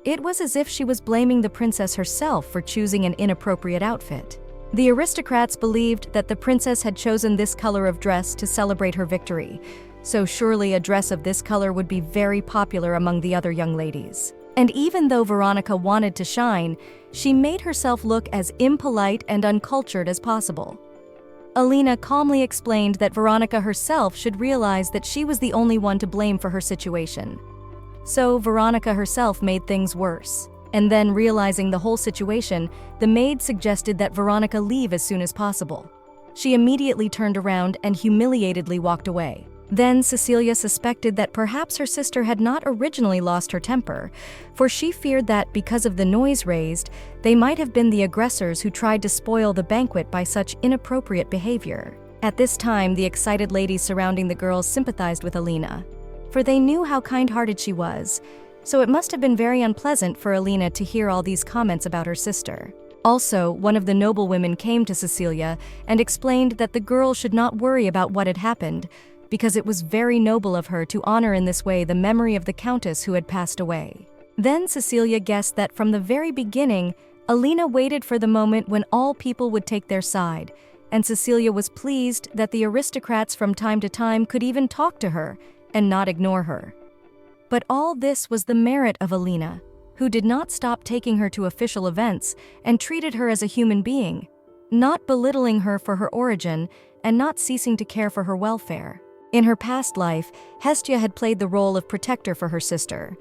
It was as if she was blaming the princess herself for choosing an inappropriate outfit. The aristocrats believed that the princess had chosen this color of dress to celebrate her victory, so surely a dress of this color would be very popular among the other young ladies. And even though Veronica wanted to shine, she made herself look as impolite and uncultured as possible. Alina calmly explained that Veronica herself should realize that she was the only one to blame for her situation. So Veronica herself made things worse. And then, realizing the whole situation, the maid suggested that Veronica leave as soon as possible. She immediately turned around and humiliatedly walked away. Then Cecilia suspected that perhaps her sister had not originally lost her temper, for she feared that because of the noise raised, they might have been the aggressors who tried to spoil the banquet by such inappropriate behavior. At this time, the excited ladies surrounding the girls sympathized with Alina, for they knew how kind-hearted she was, so it must have been very unpleasant for Alina to hear all these comments about her sister. Also, one of the noblewomen came to Cecilia and explained that the girl should not worry about what had happened, because it was very noble of her to honor in this way the memory of the countess who had passed away. Then Cecilia guessed that from the very beginning, Alina waited for the moment when all people would take their side, and Cecilia was pleased that the aristocrats from time to time could even talk to her and not ignore her. But all this was the merit of Alina, who did not stop taking her to official events and treated her as a human being, not belittling her for her origin and not ceasing to care for her welfare. In her past life, Hestia had played the role of protector for her sister,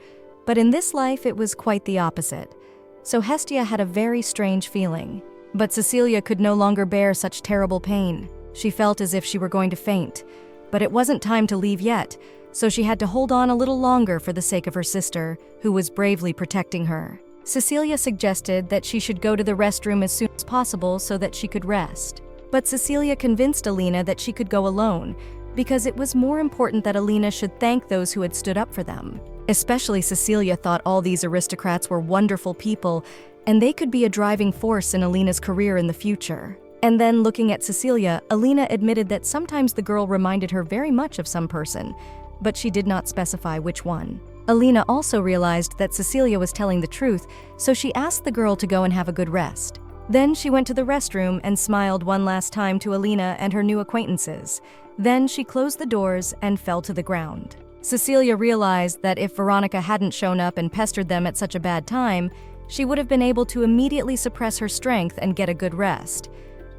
but in this life it was quite the opposite. So Hestia had a very strange feeling. But Cecilia could no longer bear such terrible pain. She felt as if she were going to faint. But it wasn't time to leave yet, so she had to hold on a little longer for the sake of her sister, who was bravely protecting her. Cecilia suggested that she should go to the restroom as soon as possible so that she could rest. But Cecilia convinced Alina that she could go alone, because it was more important that Alina should thank those who had stood up for them. Especially Cecilia thought all these aristocrats were wonderful people, and they could be a driving force in Alina's career in the future. And then, looking at Cecilia, Alina admitted that sometimes the girl reminded her very much of some person, but she did not specify which one. Alina also realized that Cecilia was telling the truth, so she asked the girl to go and have a good rest. Then she went to the restroom and smiled one last time to Alina and her new acquaintances. Then she closed the doors and fell to the ground. Cecilia realized that if Veronica hadn't shown up and pestered them at such a bad time, she would have been able to immediately suppress her strength and get a good rest.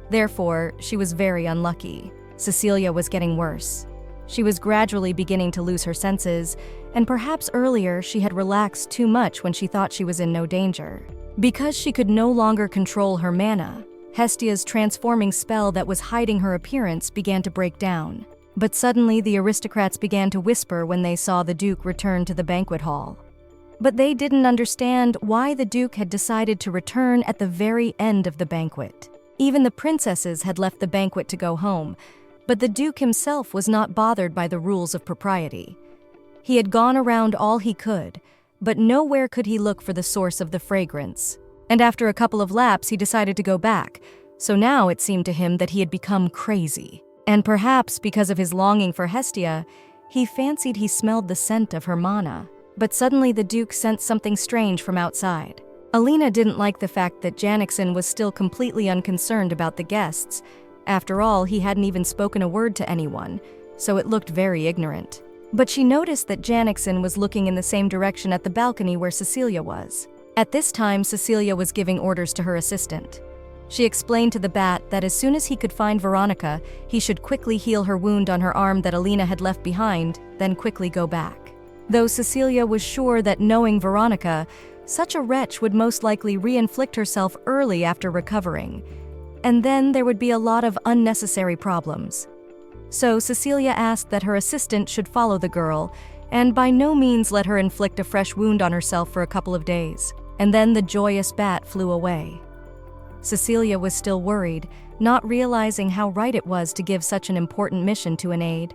Therefore, she was very unlucky. Cecilia was getting worse. She was gradually beginning to lose her senses, and perhaps earlier she had relaxed too much when she thought she was in no danger. Because she could no longer control her mana, Hestia's transforming spell that was hiding her appearance began to break down. But suddenly the aristocrats began to whisper when they saw the Duke return to the banquet hall. But they didn't understand why the Duke had decided to return at the very end of the banquet. Even the princesses had left the banquet to go home, but the Duke himself was not bothered by the rules of propriety. He had gone around all he could, but nowhere could he look for the source of the fragrance. And after a couple of laps, he decided to go back, so now it seemed to him that he had become crazy. And perhaps because of his longing for Hestia, he fancied he smelled the scent of her mana. But suddenly the Duke sensed something strange from outside. Alina didn't like the fact that Janxen was still completely unconcerned about the guests. After all, he hadn't even spoken a word to anyone, so it looked very ignorant. But she noticed that Janxen was looking in the same direction at the balcony where Cecilia was. At this time, Cecilia was giving orders to her assistant. She explained to the bat that as soon as he could find Veronica, he should quickly heal her wound on her arm that Alina had left behind, then quickly go back. Though Cecilia was sure that knowing Veronica, such a wretch would most likely re-inflict herself early after recovering, and then there would be a lot of unnecessary problems. So Cecilia asked that her assistant should follow the girl, and by no means let her inflict a fresh wound on herself for a couple of days. And then the joyous bat flew away. Cecilia was still worried, not realizing how right it was to give such an important mission to an aide,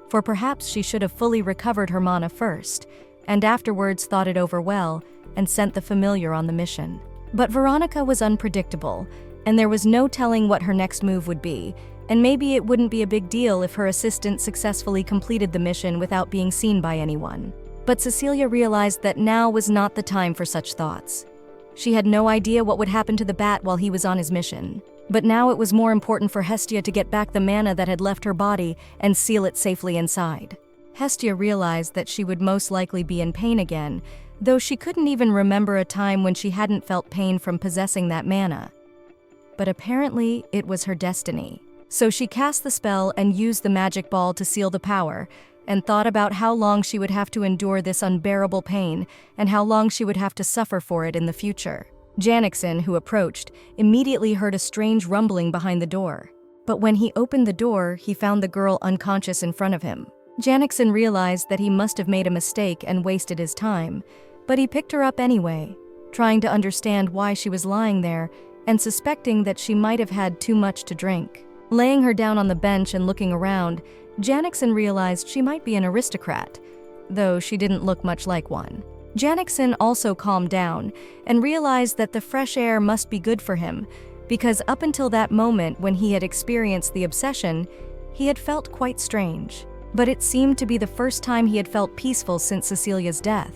for perhaps she should have fully recovered her mana first, and afterwards thought it over well and sent the familiar on the mission. But Veronica was unpredictable, and there was no telling what her next move would be, and maybe it wouldn't be a big deal if her assistant successfully completed the mission without being seen by anyone. But Cecilia realized that now was not the time for such thoughts. She had no idea what would happen to the bat while he was on his mission. But now it was more important for Hestia to get back the mana that had left her body and seal it safely inside. Hestia realized that she would most likely be in pain again, though she couldn't even remember a time when she hadn't felt pain from possessing that mana. But apparently, it was her destiny. So she cast the spell and used the magic ball to seal the power, and thought about how long she would have to endure this unbearable pain and how long she would have to suffer for it in the future. Janxen, who approached, immediately heard a strange rumbling behind the door. But when he opened the door, he found the girl unconscious in front of him. Janxen realized that he must have made a mistake and wasted his time, but he picked her up anyway, trying to understand why she was lying there and suspecting that she might have had too much to drink. Laying her down on the bench and looking around, Janxen realized she might be an aristocrat, though she didn't look much like one. Janxen also calmed down and realized that the fresh air must be good for him, because up until that moment when he had experienced the obsession, he had felt quite strange. But it seemed to be the first time he had felt peaceful since Cecilia's death.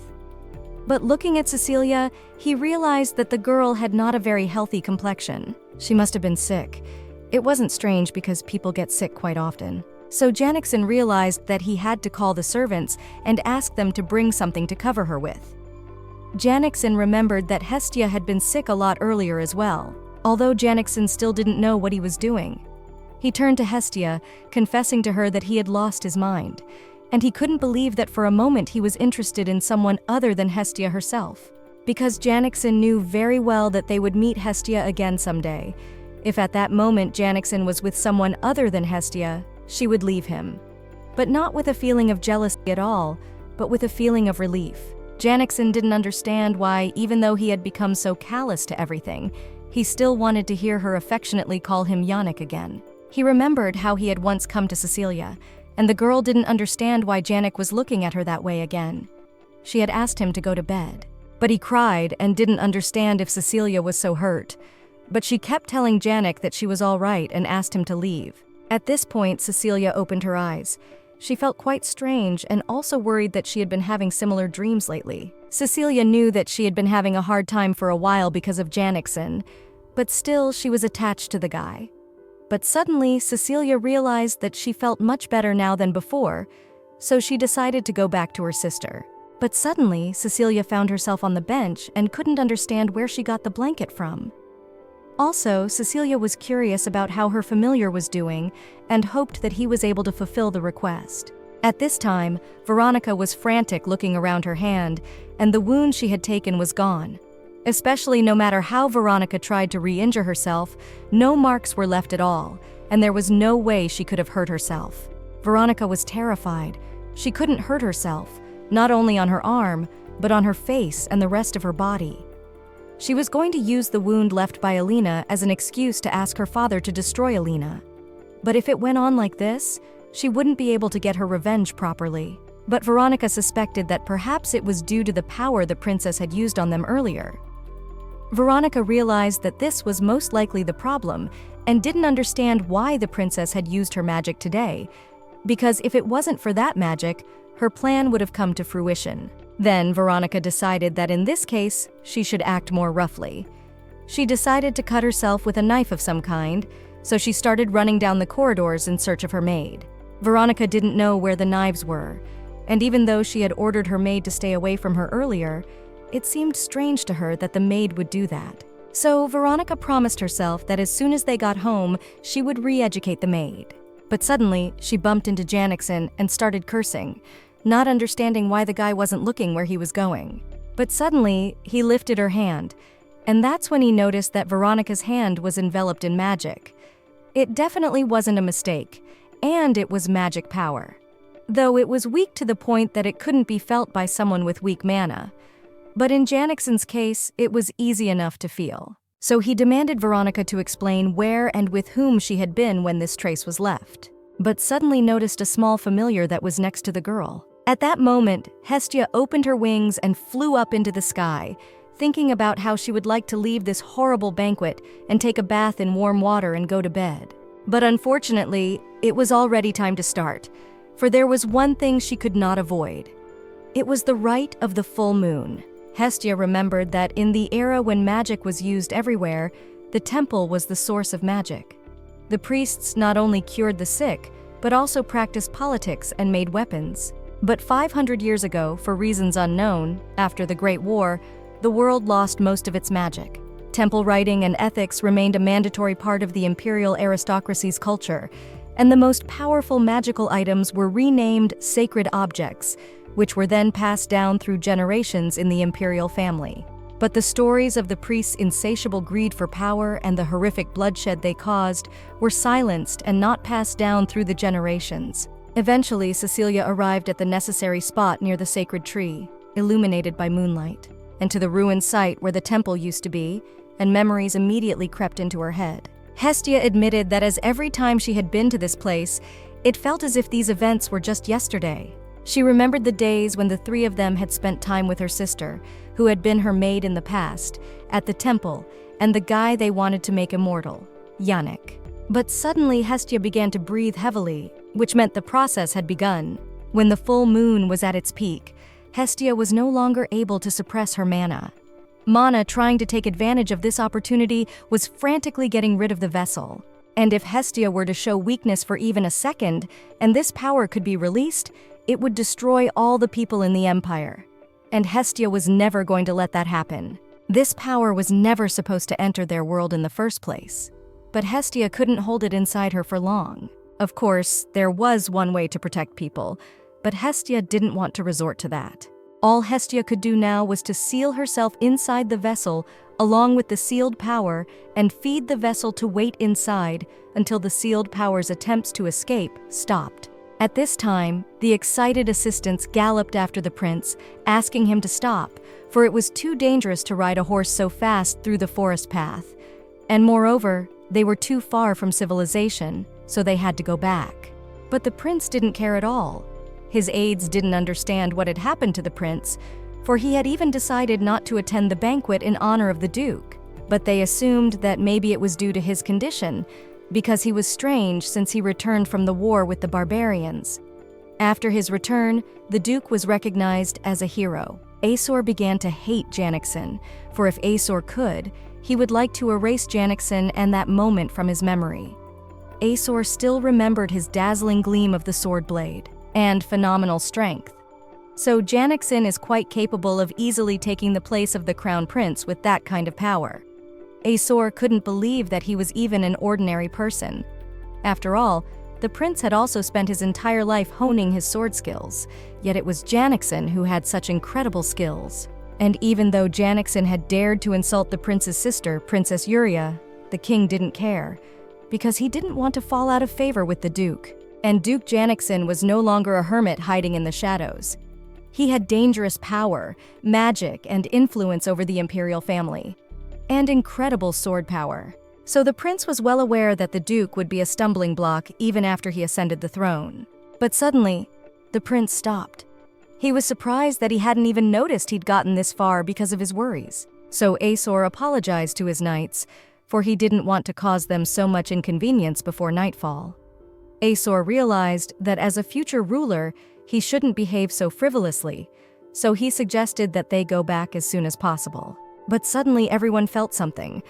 But looking at Cecilia, he realized that the girl had not a very healthy complexion. She must have been sick. It wasn't strange because people get sick quite often. So Janxen realized that he had to call the servants and ask them to bring something to cover her with. Janxen remembered that Hestia had been sick a lot earlier as well, although Janxen still didn't know what he was doing. He turned to Hestia, confessing to her that he had lost his mind, and he couldn't believe that for a moment he was interested in someone other than Hestia herself. Because Janxen knew very well that they would meet Hestia again someday. If at that moment Janxen was with someone other than Hestia, she would leave him. But not with a feeling of jealousy at all, but with a feeling of relief. Janxen didn't understand why, even though he had become so callous to everything, he still wanted to hear her affectionately call him Yannick again. He remembered how he had once come to Cecilia, and the girl didn't understand why Jannick was looking at her that way again. She had asked him to go to bed, but he cried and didn't understand if Cecilia was so hurt. But she kept telling Jannick that she was all right and asked him to leave. At this point, Cecilia opened her eyes. She felt quite strange and also worried that she had been having similar dreams lately. Cecilia knew that she had been having a hard time for a while because of Janxen, but still she was attached to the guy. But suddenly, Cecilia realized that she felt much better now than before, so she decided to go back to her sister. But suddenly, Cecilia found herself on the bench and couldn't understand where she got the blanket from. Also, Cecilia was curious about how her familiar was doing and hoped that he was able to fulfill the request. At this time, Veronica was frantic looking around her hand, and the wound she had taken was gone. Especially no matter how Veronica tried to re-injure herself, no marks were left at all, and there was no way she could have hurt herself. Veronica was terrified. She couldn't hurt herself, not only on her arm, but on her face and the rest of her body. She was going to use the wound left by Alina as an excuse to ask her father to destroy Alina. But if it went on like this, she wouldn't be able to get her revenge properly. But Veronica suspected that perhaps it was due to the power the princess had used on them earlier. Veronica realized that this was most likely the problem and didn't understand why the princess had used her magic today, because if it wasn't for that magic, her plan would have come to fruition. Then Veronica decided that in this case, she should act more roughly. She decided to cut herself with a knife of some kind, so she started running down the corridors in search of her maid. Veronica didn't know where the knives were, and even though she had ordered her maid to stay away from her earlier, it seemed strange to her that the maid would do that. So Veronica promised herself that as soon as they got home, she would re-educate the maid. But suddenly, she bumped into Janxen and started cursing, not understanding why the guy wasn't looking where he was going. But suddenly, he lifted her hand, and that's when he noticed that Veronica's hand was enveloped in magic. It definitely wasn't a mistake, and it was magic power. Though it was weak to the point that it couldn't be felt by someone with weak mana. But in Janxen's case, it was easy enough to feel. So he demanded Veronica to explain where and with whom she had been when this trace was left, but suddenly noticed a small familiar that was next to the girl. At that moment, Hestia opened her wings and flew up into the sky, thinking about how she would like to leave this horrible banquet and take a bath in warm water and go to bed. But unfortunately, it was already time to start, for there was one thing she could not avoid. It was the rite of the full moon. Hestia remembered that in the era when magic was used everywhere, the temple was the source of magic. The priests not only cured the sick, but also practiced politics and made weapons. But 500 years ago, for reasons unknown, after the Great War, the world lost most of its magic. Temple writing and ethics remained a mandatory part of the imperial aristocracy's culture, and the most powerful magical items were renamed sacred objects, which were then passed down through generations in the imperial family. But the stories of the priests' insatiable greed for power and the horrific bloodshed they caused were silenced and not passed down through the generations. Eventually, Cecilia arrived at the necessary spot near the sacred tree, illuminated by moonlight, and to the ruined site where the temple used to be, and memories immediately crept into her head. Hestia admitted that as every time she had been to this place, it felt as if these events were just yesterday. She remembered the days when the three of them had spent time with her sister, who had been her maid in the past, at the temple, and the guy they wanted to make immortal, Yannick. But suddenly Hestia began to breathe heavily, which meant the process had begun. When the full moon was at its peak, Hestia was no longer able to suppress her mana. Mana, trying to take advantage of this opportunity, was frantically getting rid of the vessel. And if Hestia were to show weakness for even a second, and this power could be released, it would destroy all the people in the Empire. And Hestia was never going to let that happen. This power was never supposed to enter their world in the first place. But Hestia couldn't hold it inside her for long. Of course, there was one way to protect people, but Hestia didn't want to resort to that. All Hestia could do now was to seal herself inside the vessel along with the sealed power and feed the vessel to wait inside until the sealed power's attempts to escape stopped. At this time, the excited assistants galloped after the prince, asking him to stop, for it was too dangerous to ride a horse so fast through the forest path. And moreover, they were too far from civilization, so they had to go back. But the prince didn't care at all. His aides didn't understand what had happened to the prince, for he had even decided not to attend the banquet in honor of the duke. But they assumed that maybe it was due to his condition, because he was strange since he returned from the war with the barbarians. After his return, the duke was recognized as a hero. Aesor began to hate Janxen, for if Aesor could, he would like to erase Janxen and that moment from his memory. Aesor still remembered his dazzling gleam of the sword blade and phenomenal strength. So Janxen is quite capable of easily taking the place of the crown prince with that kind of power. Aesor couldn't believe that he was even an ordinary person. After all, the prince had also spent his entire life honing his sword skills, yet it was Janxen who had such incredible skills. And even though Janxen had dared to insult the prince's sister, Princess Yuria, the king didn't care, because he didn't want to fall out of favor with the duke. And Duke Janxen was no longer a hermit hiding in the shadows. He had dangerous power, magic, and influence over the imperial family, and incredible sword power. So the prince was well aware that the duke would be a stumbling block even after he ascended the throne. But suddenly, the prince stopped. He was surprised that he hadn't even noticed he'd gotten this far because of his worries. So Aesor apologized to his knights, for he didn't want to cause them so much inconvenience before nightfall. Aesor realized that as a future ruler, he shouldn't behave so frivolously, so he suggested that they go back as soon as possible. But suddenly everyone felt something.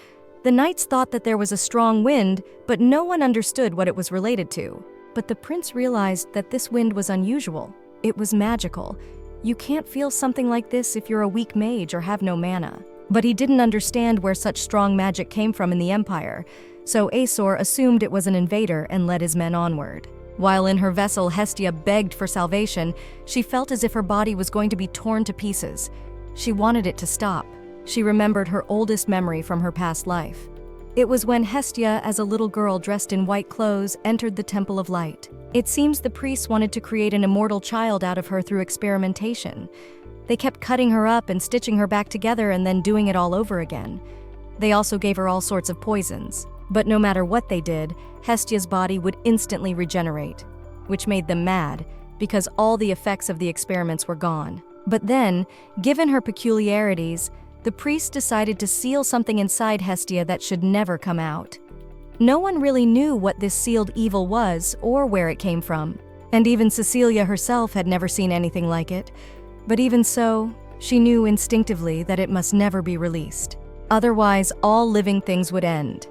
The knights thought that there was a strong wind, but no one understood what it was related to. But the prince realized that this wind was unusual. It was magical. You can't feel something like this if you're a weak mage or have no mana. But he didn't understand where such strong magic came from in the Empire, so Aesor assumed it was an invader and led his men onward. While in her vessel, Hestia begged for salvation. She felt as if her body was going to be torn to pieces. She wanted it to stop. She remembered her oldest memory from her past life. It was when Hestia, as a little girl dressed in white clothes, entered the Temple of Light. It seems the priests wanted to create an immortal child out of her through experimentation. They kept cutting her up and stitching her back together and then doing it all over again. They also gave her all sorts of poisons. But no matter what they did, Hestia's body would instantly regenerate, which made them mad, because all the effects of the experiments were gone. But then, given her peculiarities, the priests decided to seal something inside Hestia that should never come out. No one really knew what this sealed evil was or where it came from, and even Cecilia herself had never seen anything like it. But even so, she knew instinctively that it must never be released. Otherwise, all living things would end.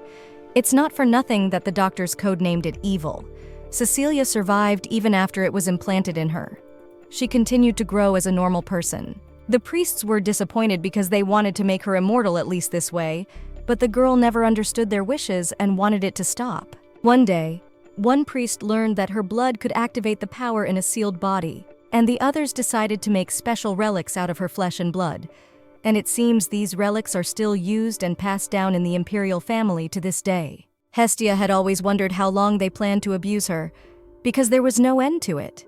It's not for nothing that the doctors codenamed it evil. Cecilia survived even after it was implanted in her. She continued to grow as a normal person. The priests were disappointed because they wanted to make her immortal at least this way, but the girl never understood their wishes and wanted it to stop. One day, one priest learned that her blood could activate the power in a sealed body, and the others decided to make special relics out of her flesh and blood. And it seems these relics are still used and passed down in the imperial family to this day. Hestia had always wondered how long they planned to abuse her, because there was no end to it.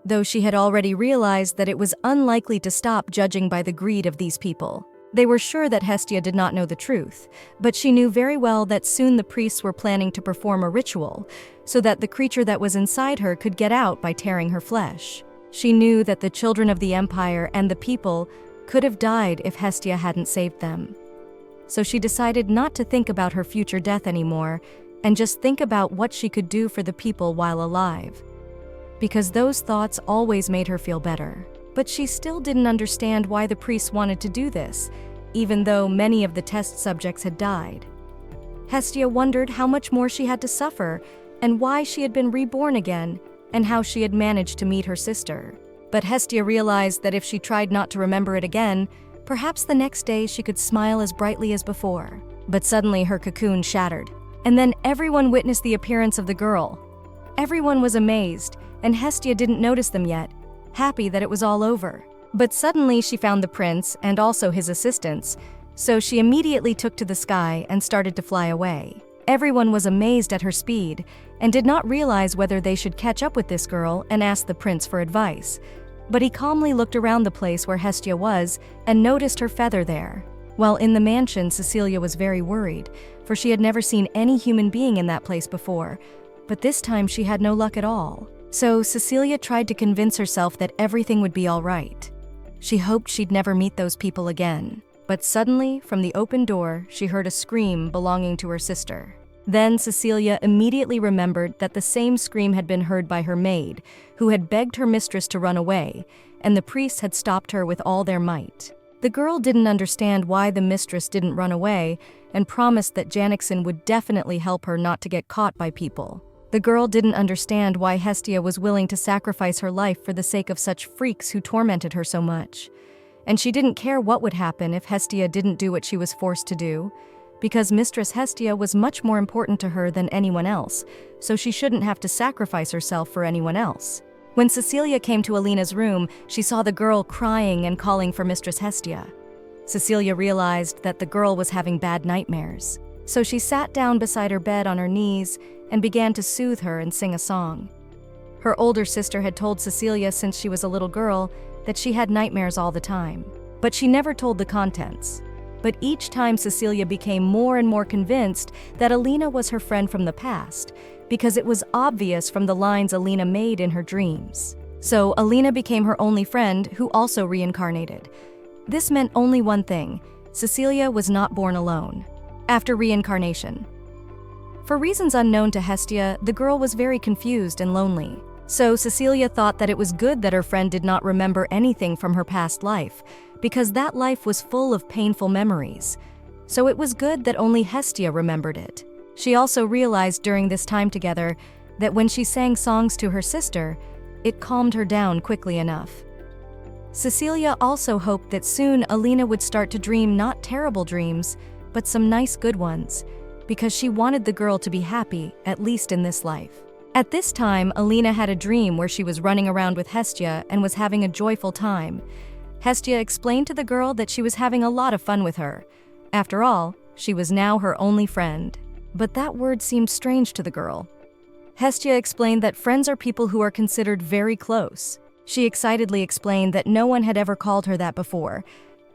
Though she had already realized that it was unlikely to stop judging by the greed of these people. They were sure that Hestia did not know the truth, but she knew very well that soon the priests were planning to perform a ritual, so that the creature that was inside her could get out by tearing her flesh. She knew that the children of the Empire and the people could have died if Hestia hadn't saved them. So she decided not to think about her future death anymore and just think about what she could do for the people while alive. Because those thoughts always made her feel better. But she still didn't understand why the priests wanted to do this, even though many of the test subjects had died. Hestia wondered how much more she had to suffer, and why she had been reborn again, and how she had managed to meet her sister. But Hestia realized that if she tried not to remember it again, perhaps the next day she could smile as brightly as before. But suddenly her cocoon shattered, and then everyone witnessed the appearance of the girl. Everyone was amazed, and Hestia didn't notice them yet, happy that it was all over. But suddenly she found the prince and also his assistants, so she immediately took to the sky and started to fly away. Everyone was amazed at her speed and did not realize whether they should catch up with this girl and ask the prince for advice. But he calmly looked around the place where Hestia was and noticed her feather there. While in the mansion, Cecilia was very worried, for she had never seen any human being in that place before, but this time she had no luck at all. So Cecilia tried to convince herself that everything would be all right. She hoped she'd never meet those people again. But suddenly, from the open door, she heard a scream belonging to her sister. Then Cecilia immediately remembered that the same scream had been heard by her maid, who had begged her mistress to run away, and the priests had stopped her with all their might. The girl didn't understand why the mistress didn't run away and promised that Janxen would definitely help her not to get caught by people. The girl didn't understand why Hestia was willing to sacrifice her life for the sake of such freaks who tormented her so much. And she didn't care what would happen if Hestia didn't do what she was forced to do, because Mistress Hestia was much more important to her than anyone else, so she shouldn't have to sacrifice herself for anyone else. When Cecilia came to Alina's room, she saw the girl crying and calling for Mistress Hestia. Cecilia realized that the girl was having bad nightmares, so she sat down beside her bed on her knees and began to soothe her and sing a song. Her older sister had told Cecilia since she was a little girl that she had nightmares all the time, but she never told the contents. But each time Cecilia became more and more convinced that Alina was her friend from the past, because it was obvious from the lines Alina made in her dreams. So Alina became her only friend, who also reincarnated. This meant only one thing: Cecilia was not born alone. After reincarnation, for reasons unknown to Hestia, the girl was very confused and lonely. So Cecilia thought that it was good that her friend did not remember anything from her past life, because that life was full of painful memories. So it was good that only Hestia remembered it. She also realized during this time together that when she sang songs to her sister, it calmed her down quickly enough. Cecilia also hoped that soon Alina would start to dream not terrible dreams, but some nice good ones, because she wanted the girl to be happy, at least in this life. At this time, Alina had a dream where she was running around with Hestia and was having a joyful time. Hestia explained to the girl that she was having a lot of fun with her. After all, she was now her only friend. But that word seemed strange to the girl. Hestia explained that friends are people who are considered very close. She excitedly explained that no one had ever called her that before.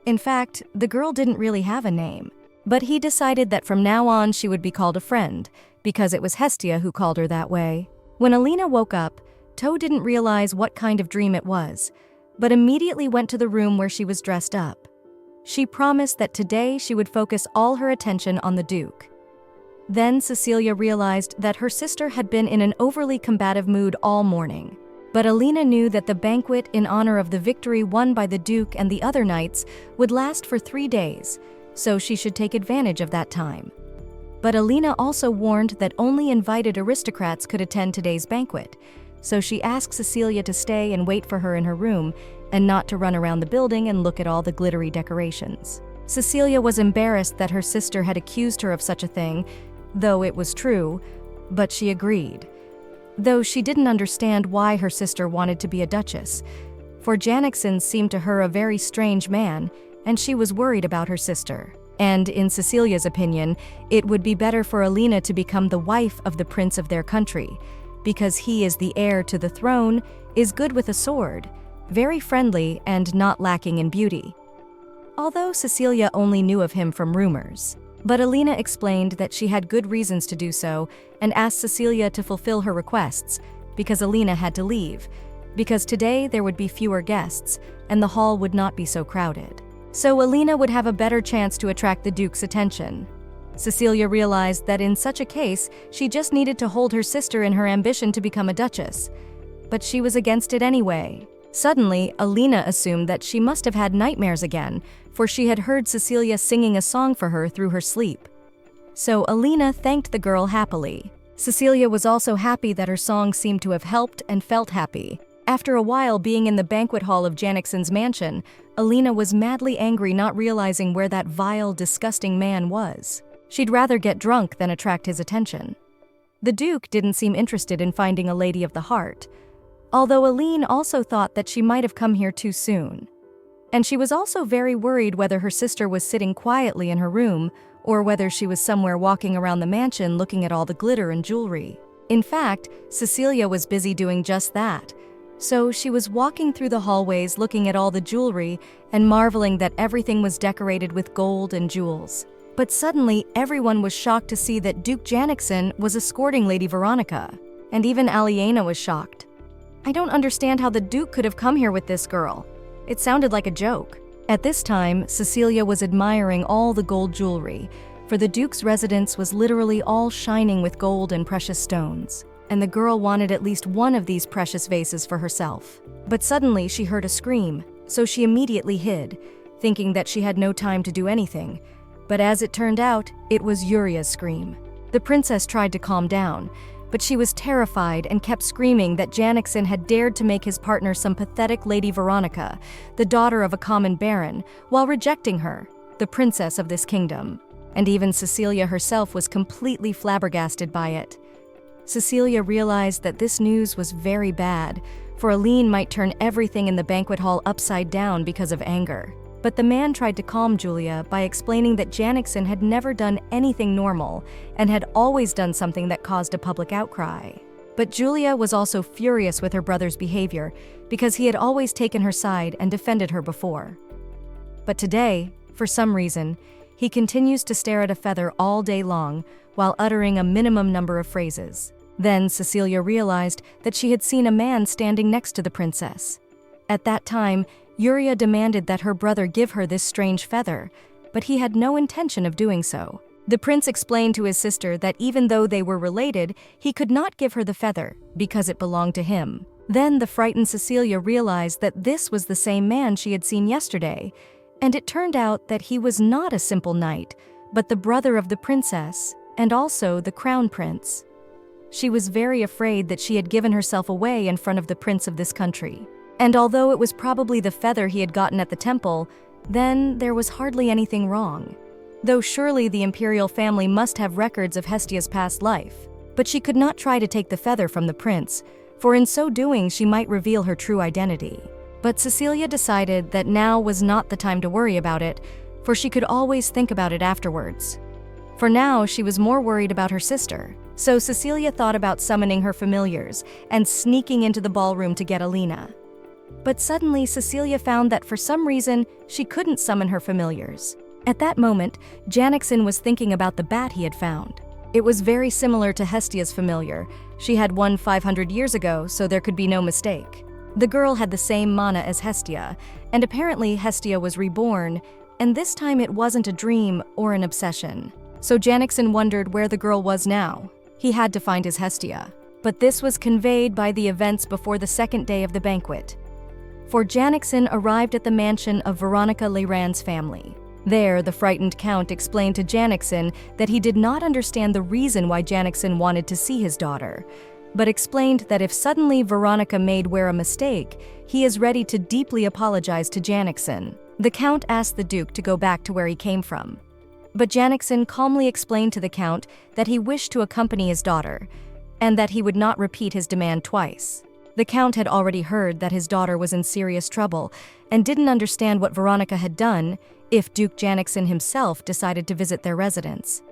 In fact, the girl didn't really have a name. But he decided that from now on she would be called a friend, because it was Hestia who called her that way. When Alina woke up, Toe didn't realize what kind of dream it was, but immediately went to the room where she was dressed up. She promised that today she would focus all her attention on the Duke. Then Cecilia realized that her sister had been in an overly combative mood all morning. But Alina knew that the banquet in honor of the victory won by the Duke and the other knights would last for 3 days, so she should take advantage of that time. But Alina also warned that only invited aristocrats could attend today's banquet, so she asked Cecilia to stay and wait for her in her room and not to run around the building and look at all the glittery decorations. Cecilia was embarrassed that her sister had accused her of such a thing, though it was true, but she agreed. Though she didn't understand why her sister wanted to be a duchess, for Janxen seemed to her a very strange man, and she was worried about her sister. And in Cecilia's opinion, it would be better for Alina to become the wife of the prince of their country, because he is the heir to the throne, is good with a sword, very friendly and not lacking in beauty. Although Cecilia only knew of him from rumors. But Alina explained that she had good reasons to do so and asked Cecilia to fulfill her requests, because Alina had to leave, because today there would be fewer guests and the hall would not be so crowded. So Alina would have a better chance to attract the Duke's attention. Cecilia realized that in such a case, she just needed to hold her sister in her ambition to become a duchess. But she was against it anyway. Suddenly, Alina assumed that she must have had nightmares again, for she had heard Cecilia singing a song for her through her sleep. So Alina thanked the girl happily. Cecilia was also happy that her song seemed to have helped and felt happy. After a while being in the banquet hall of Janxen's mansion, Alina was madly angry not realizing where that vile, disgusting man was. She'd rather get drunk than attract his attention. The Duke didn't seem interested in finding a lady of the heart, although Aline also thought that she might have come here too soon. And she was also very worried whether her sister was sitting quietly in her room or whether she was somewhere walking around the mansion looking at all the glitter and jewelry. In fact, Cecilia was busy doing just that. So she was walking through the hallways looking at all the jewelry and marveling that everything was decorated with gold and jewels. But suddenly, everyone was shocked to see that Duke Janxen was escorting Lady Veronica. And even Alina was shocked. I don't understand how the Duke could have come here with this girl. It sounded like a joke. At this time, Cecilia was admiring all the gold jewelry, for the Duke's residence was literally all shining with gold and precious stones. And the girl wanted at least one of these precious vases for herself. But suddenly she heard a scream, so she immediately hid, thinking that she had no time to do anything. But as it turned out, it was Uria's scream. The princess tried to calm down, but she was terrified and kept screaming that Janxen had dared to make his partner some pathetic Lady Veronica, the daughter of a common baron, while rejecting her, the princess of this kingdom. And even Cecilia herself was completely flabbergasted by it. Cecilia realized that this news was very bad, for Aline might turn everything in the banquet hall upside down because of anger. But the man tried to calm Julia by explaining that Janxen had never done anything normal and had always done something that caused a public outcry. But Julia was also furious with her brother's behavior because he had always taken her side and defended her before. But today, for some reason, he continues to stare at a feather all day long while uttering a minimum number of phrases. Then Cecilia realized that she had seen a man standing next to the princess. At that time, Yuria demanded that her brother give her this strange feather, but he had no intention of doing so. The prince explained to his sister that even though they were related, he could not give her the feather because it belonged to him. Then the frightened Cecilia realized that this was the same man she had seen yesterday, and it turned out that he was not a simple knight, but the brother of the princess, and also the crown prince. She was very afraid that she had given herself away in front of the prince of this country. And although it was probably the feather he had gotten at the temple, then there was hardly anything wrong. Though surely the imperial family must have records of Hestia's past life. But she could not try to take the feather from the prince, for in so doing she might reveal her true identity. But Cecilia decided that now was not the time to worry about it, for she could always think about it afterwards. For now, she was more worried about her sister. So Cecilia thought about summoning her familiars and sneaking into the ballroom to get Alina. But suddenly, Cecilia found that for some reason, she couldn't summon her familiars. At that moment, Janxen was thinking about the bat he had found. It was very similar to Hestia's familiar. She had one 500 years ago, so there could be no mistake. The girl had the same mana as Hestia, and apparently Hestia was reborn, and this time it wasn't a dream or an obsession. So Janxen wondered where the girl was now. He had to find his Hestia. But this was conveyed by the events before the second day of the banquet. For Janxen arrived at the mansion of Veronica Leyrand's family. There, the frightened count explained to Janxen that he did not understand the reason why Janxen wanted to see his daughter, but explained that if suddenly Veronica made a mistake, he is ready to deeply apologize to Janxen. The count asked the Duke to go back to where he came from. But Janxen calmly explained to the count that he wished to accompany his daughter, and that he would not repeat his demand twice. The count had already heard that his daughter was in serious trouble and didn't understand what Veronica had done if Duke Janxen himself decided to visit their residence.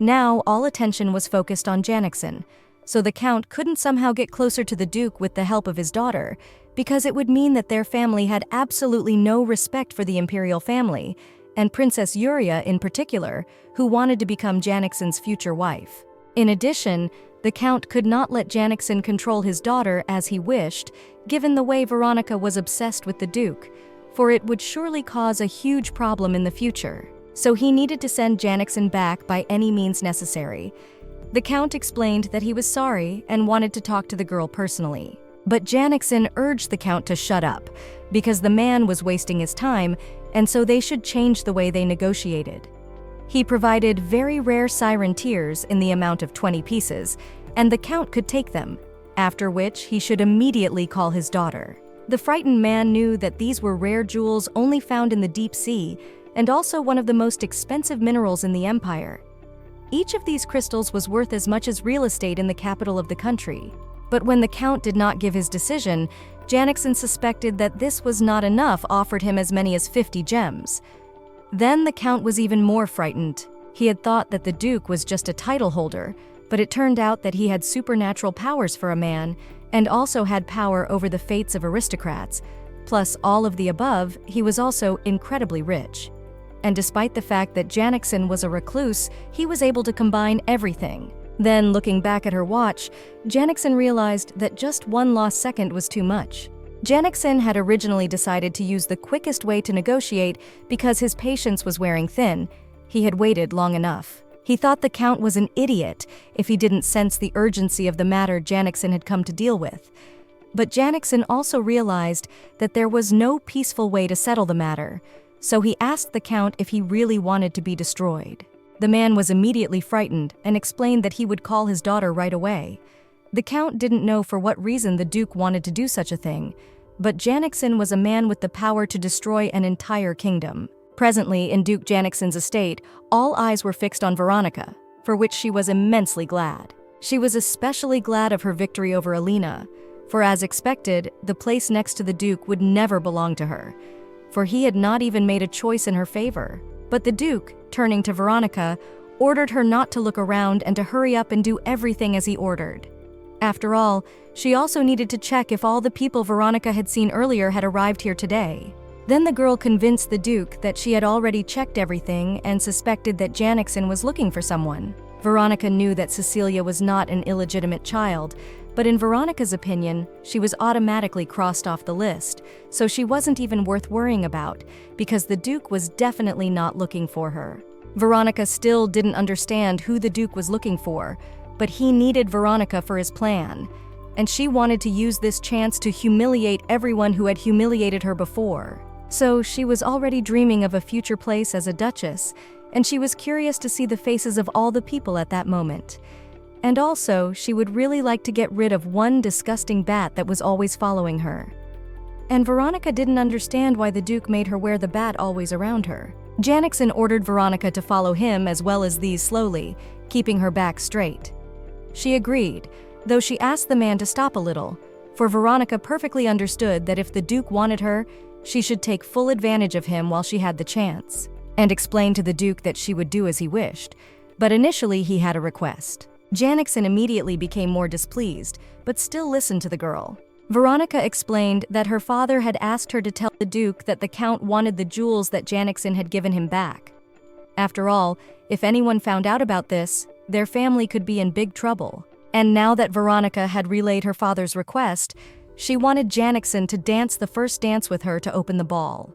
Now, all attention was focused on Janxen, so the count couldn't somehow get closer to the Duke with the help of his daughter, because it would mean that their family had absolutely no respect for the imperial family, and Princess Yuria in particular, who wanted to become Janxen's future wife. In addition, The Count could not let Janxen control his daughter as he wished, given the way Veronica was obsessed with the Duke, for it would surely cause a huge problem in the future. So he needed to send Janxen back by any means necessary. The Count explained that he was sorry and wanted to talk to the girl personally. But Janxen urged the Count to shut up, because the man was wasting his time, and so they should change the way they negotiated. He provided very rare siren tears in the amount of 20 pieces, and the Count could take them, after which he should immediately call his daughter. The frightened man knew that these were rare jewels only found in the deep sea, and also one of the most expensive minerals in the empire. Each of these crystals was worth as much as real estate in the capital of the country. But when the Count did not give his decision, Janxen suspected that this was not enough, offered him as many as 50 gems. Then the Count was even more frightened. He had thought that the Duke was just a title holder, but it turned out that he had supernatural powers for a man, and also had power over the fates of aristocrats. Plus all of the above, he was also incredibly rich. And despite the fact that Janxen was a recluse, he was able to combine everything. Then, looking back at her watch, Janxen realized that just one lost second was too much. Janxen had originally decided to use the quickest way to negotiate because his patience was wearing thin. He had waited long enough. He thought the Count was an idiot if he didn't sense the urgency of the matter Janxen had come to deal with. But Janxen also realized that there was no peaceful way to settle the matter, so he asked the Count if he really wanted to be destroyed. The man was immediately frightened and explained that he would call his daughter right away. The Count didn't know for what reason the Duke wanted to do such a thing, but Janxen was a man with the power to destroy an entire kingdom. Presently, in Duke Janxen's estate, all eyes were fixed on Veronica, for which she was immensely glad. She was especially glad of her victory over Alina, for as expected, the place next to the Duke would never belong to her, for he had not even made a choice in her favor. But the Duke, turning to Veronica, ordered her not to look around and to hurry up and do everything as he ordered. After all, she also needed to check if all the people Veronica had seen earlier had arrived here today. Then the girl convinced the Duke that she had already checked everything and suspected that Janxen was looking for someone. Veronica knew that Cecilia was not an illegitimate child, but in Veronica's opinion, she was automatically crossed off the list, so she wasn't even worth worrying about, because the Duke was definitely not looking for her. Veronica still didn't understand who the Duke was looking for, but he needed Veronica for his plan, and she wanted to use this chance to humiliate everyone who had humiliated her before. So she was already dreaming of a future place as a duchess, and she was curious to see the faces of all the people at that moment. And also, she would really like to get rid of one disgusting bat that was always following her. And Veronica didn't understand why the Duke made her wear the bat always around her. Janxen ordered Veronica to follow him as well as these slowly, keeping her back straight. She agreed, though she asked the man to stop a little, for Veronica perfectly understood that if the Duke wanted her, she should take full advantage of him while she had the chance, and explained to the Duke that she would do as he wished. But initially he had a request. Janxen immediately became more displeased, but still listened to the girl. Veronica explained that her father had asked her to tell the Duke that the Count wanted the jewels that Janxen had given him back. After all, if anyone found out about this, their family could be in big trouble. And now that Veronica had relayed her father's request, she wanted Janxen to dance the first dance with her to open the ball.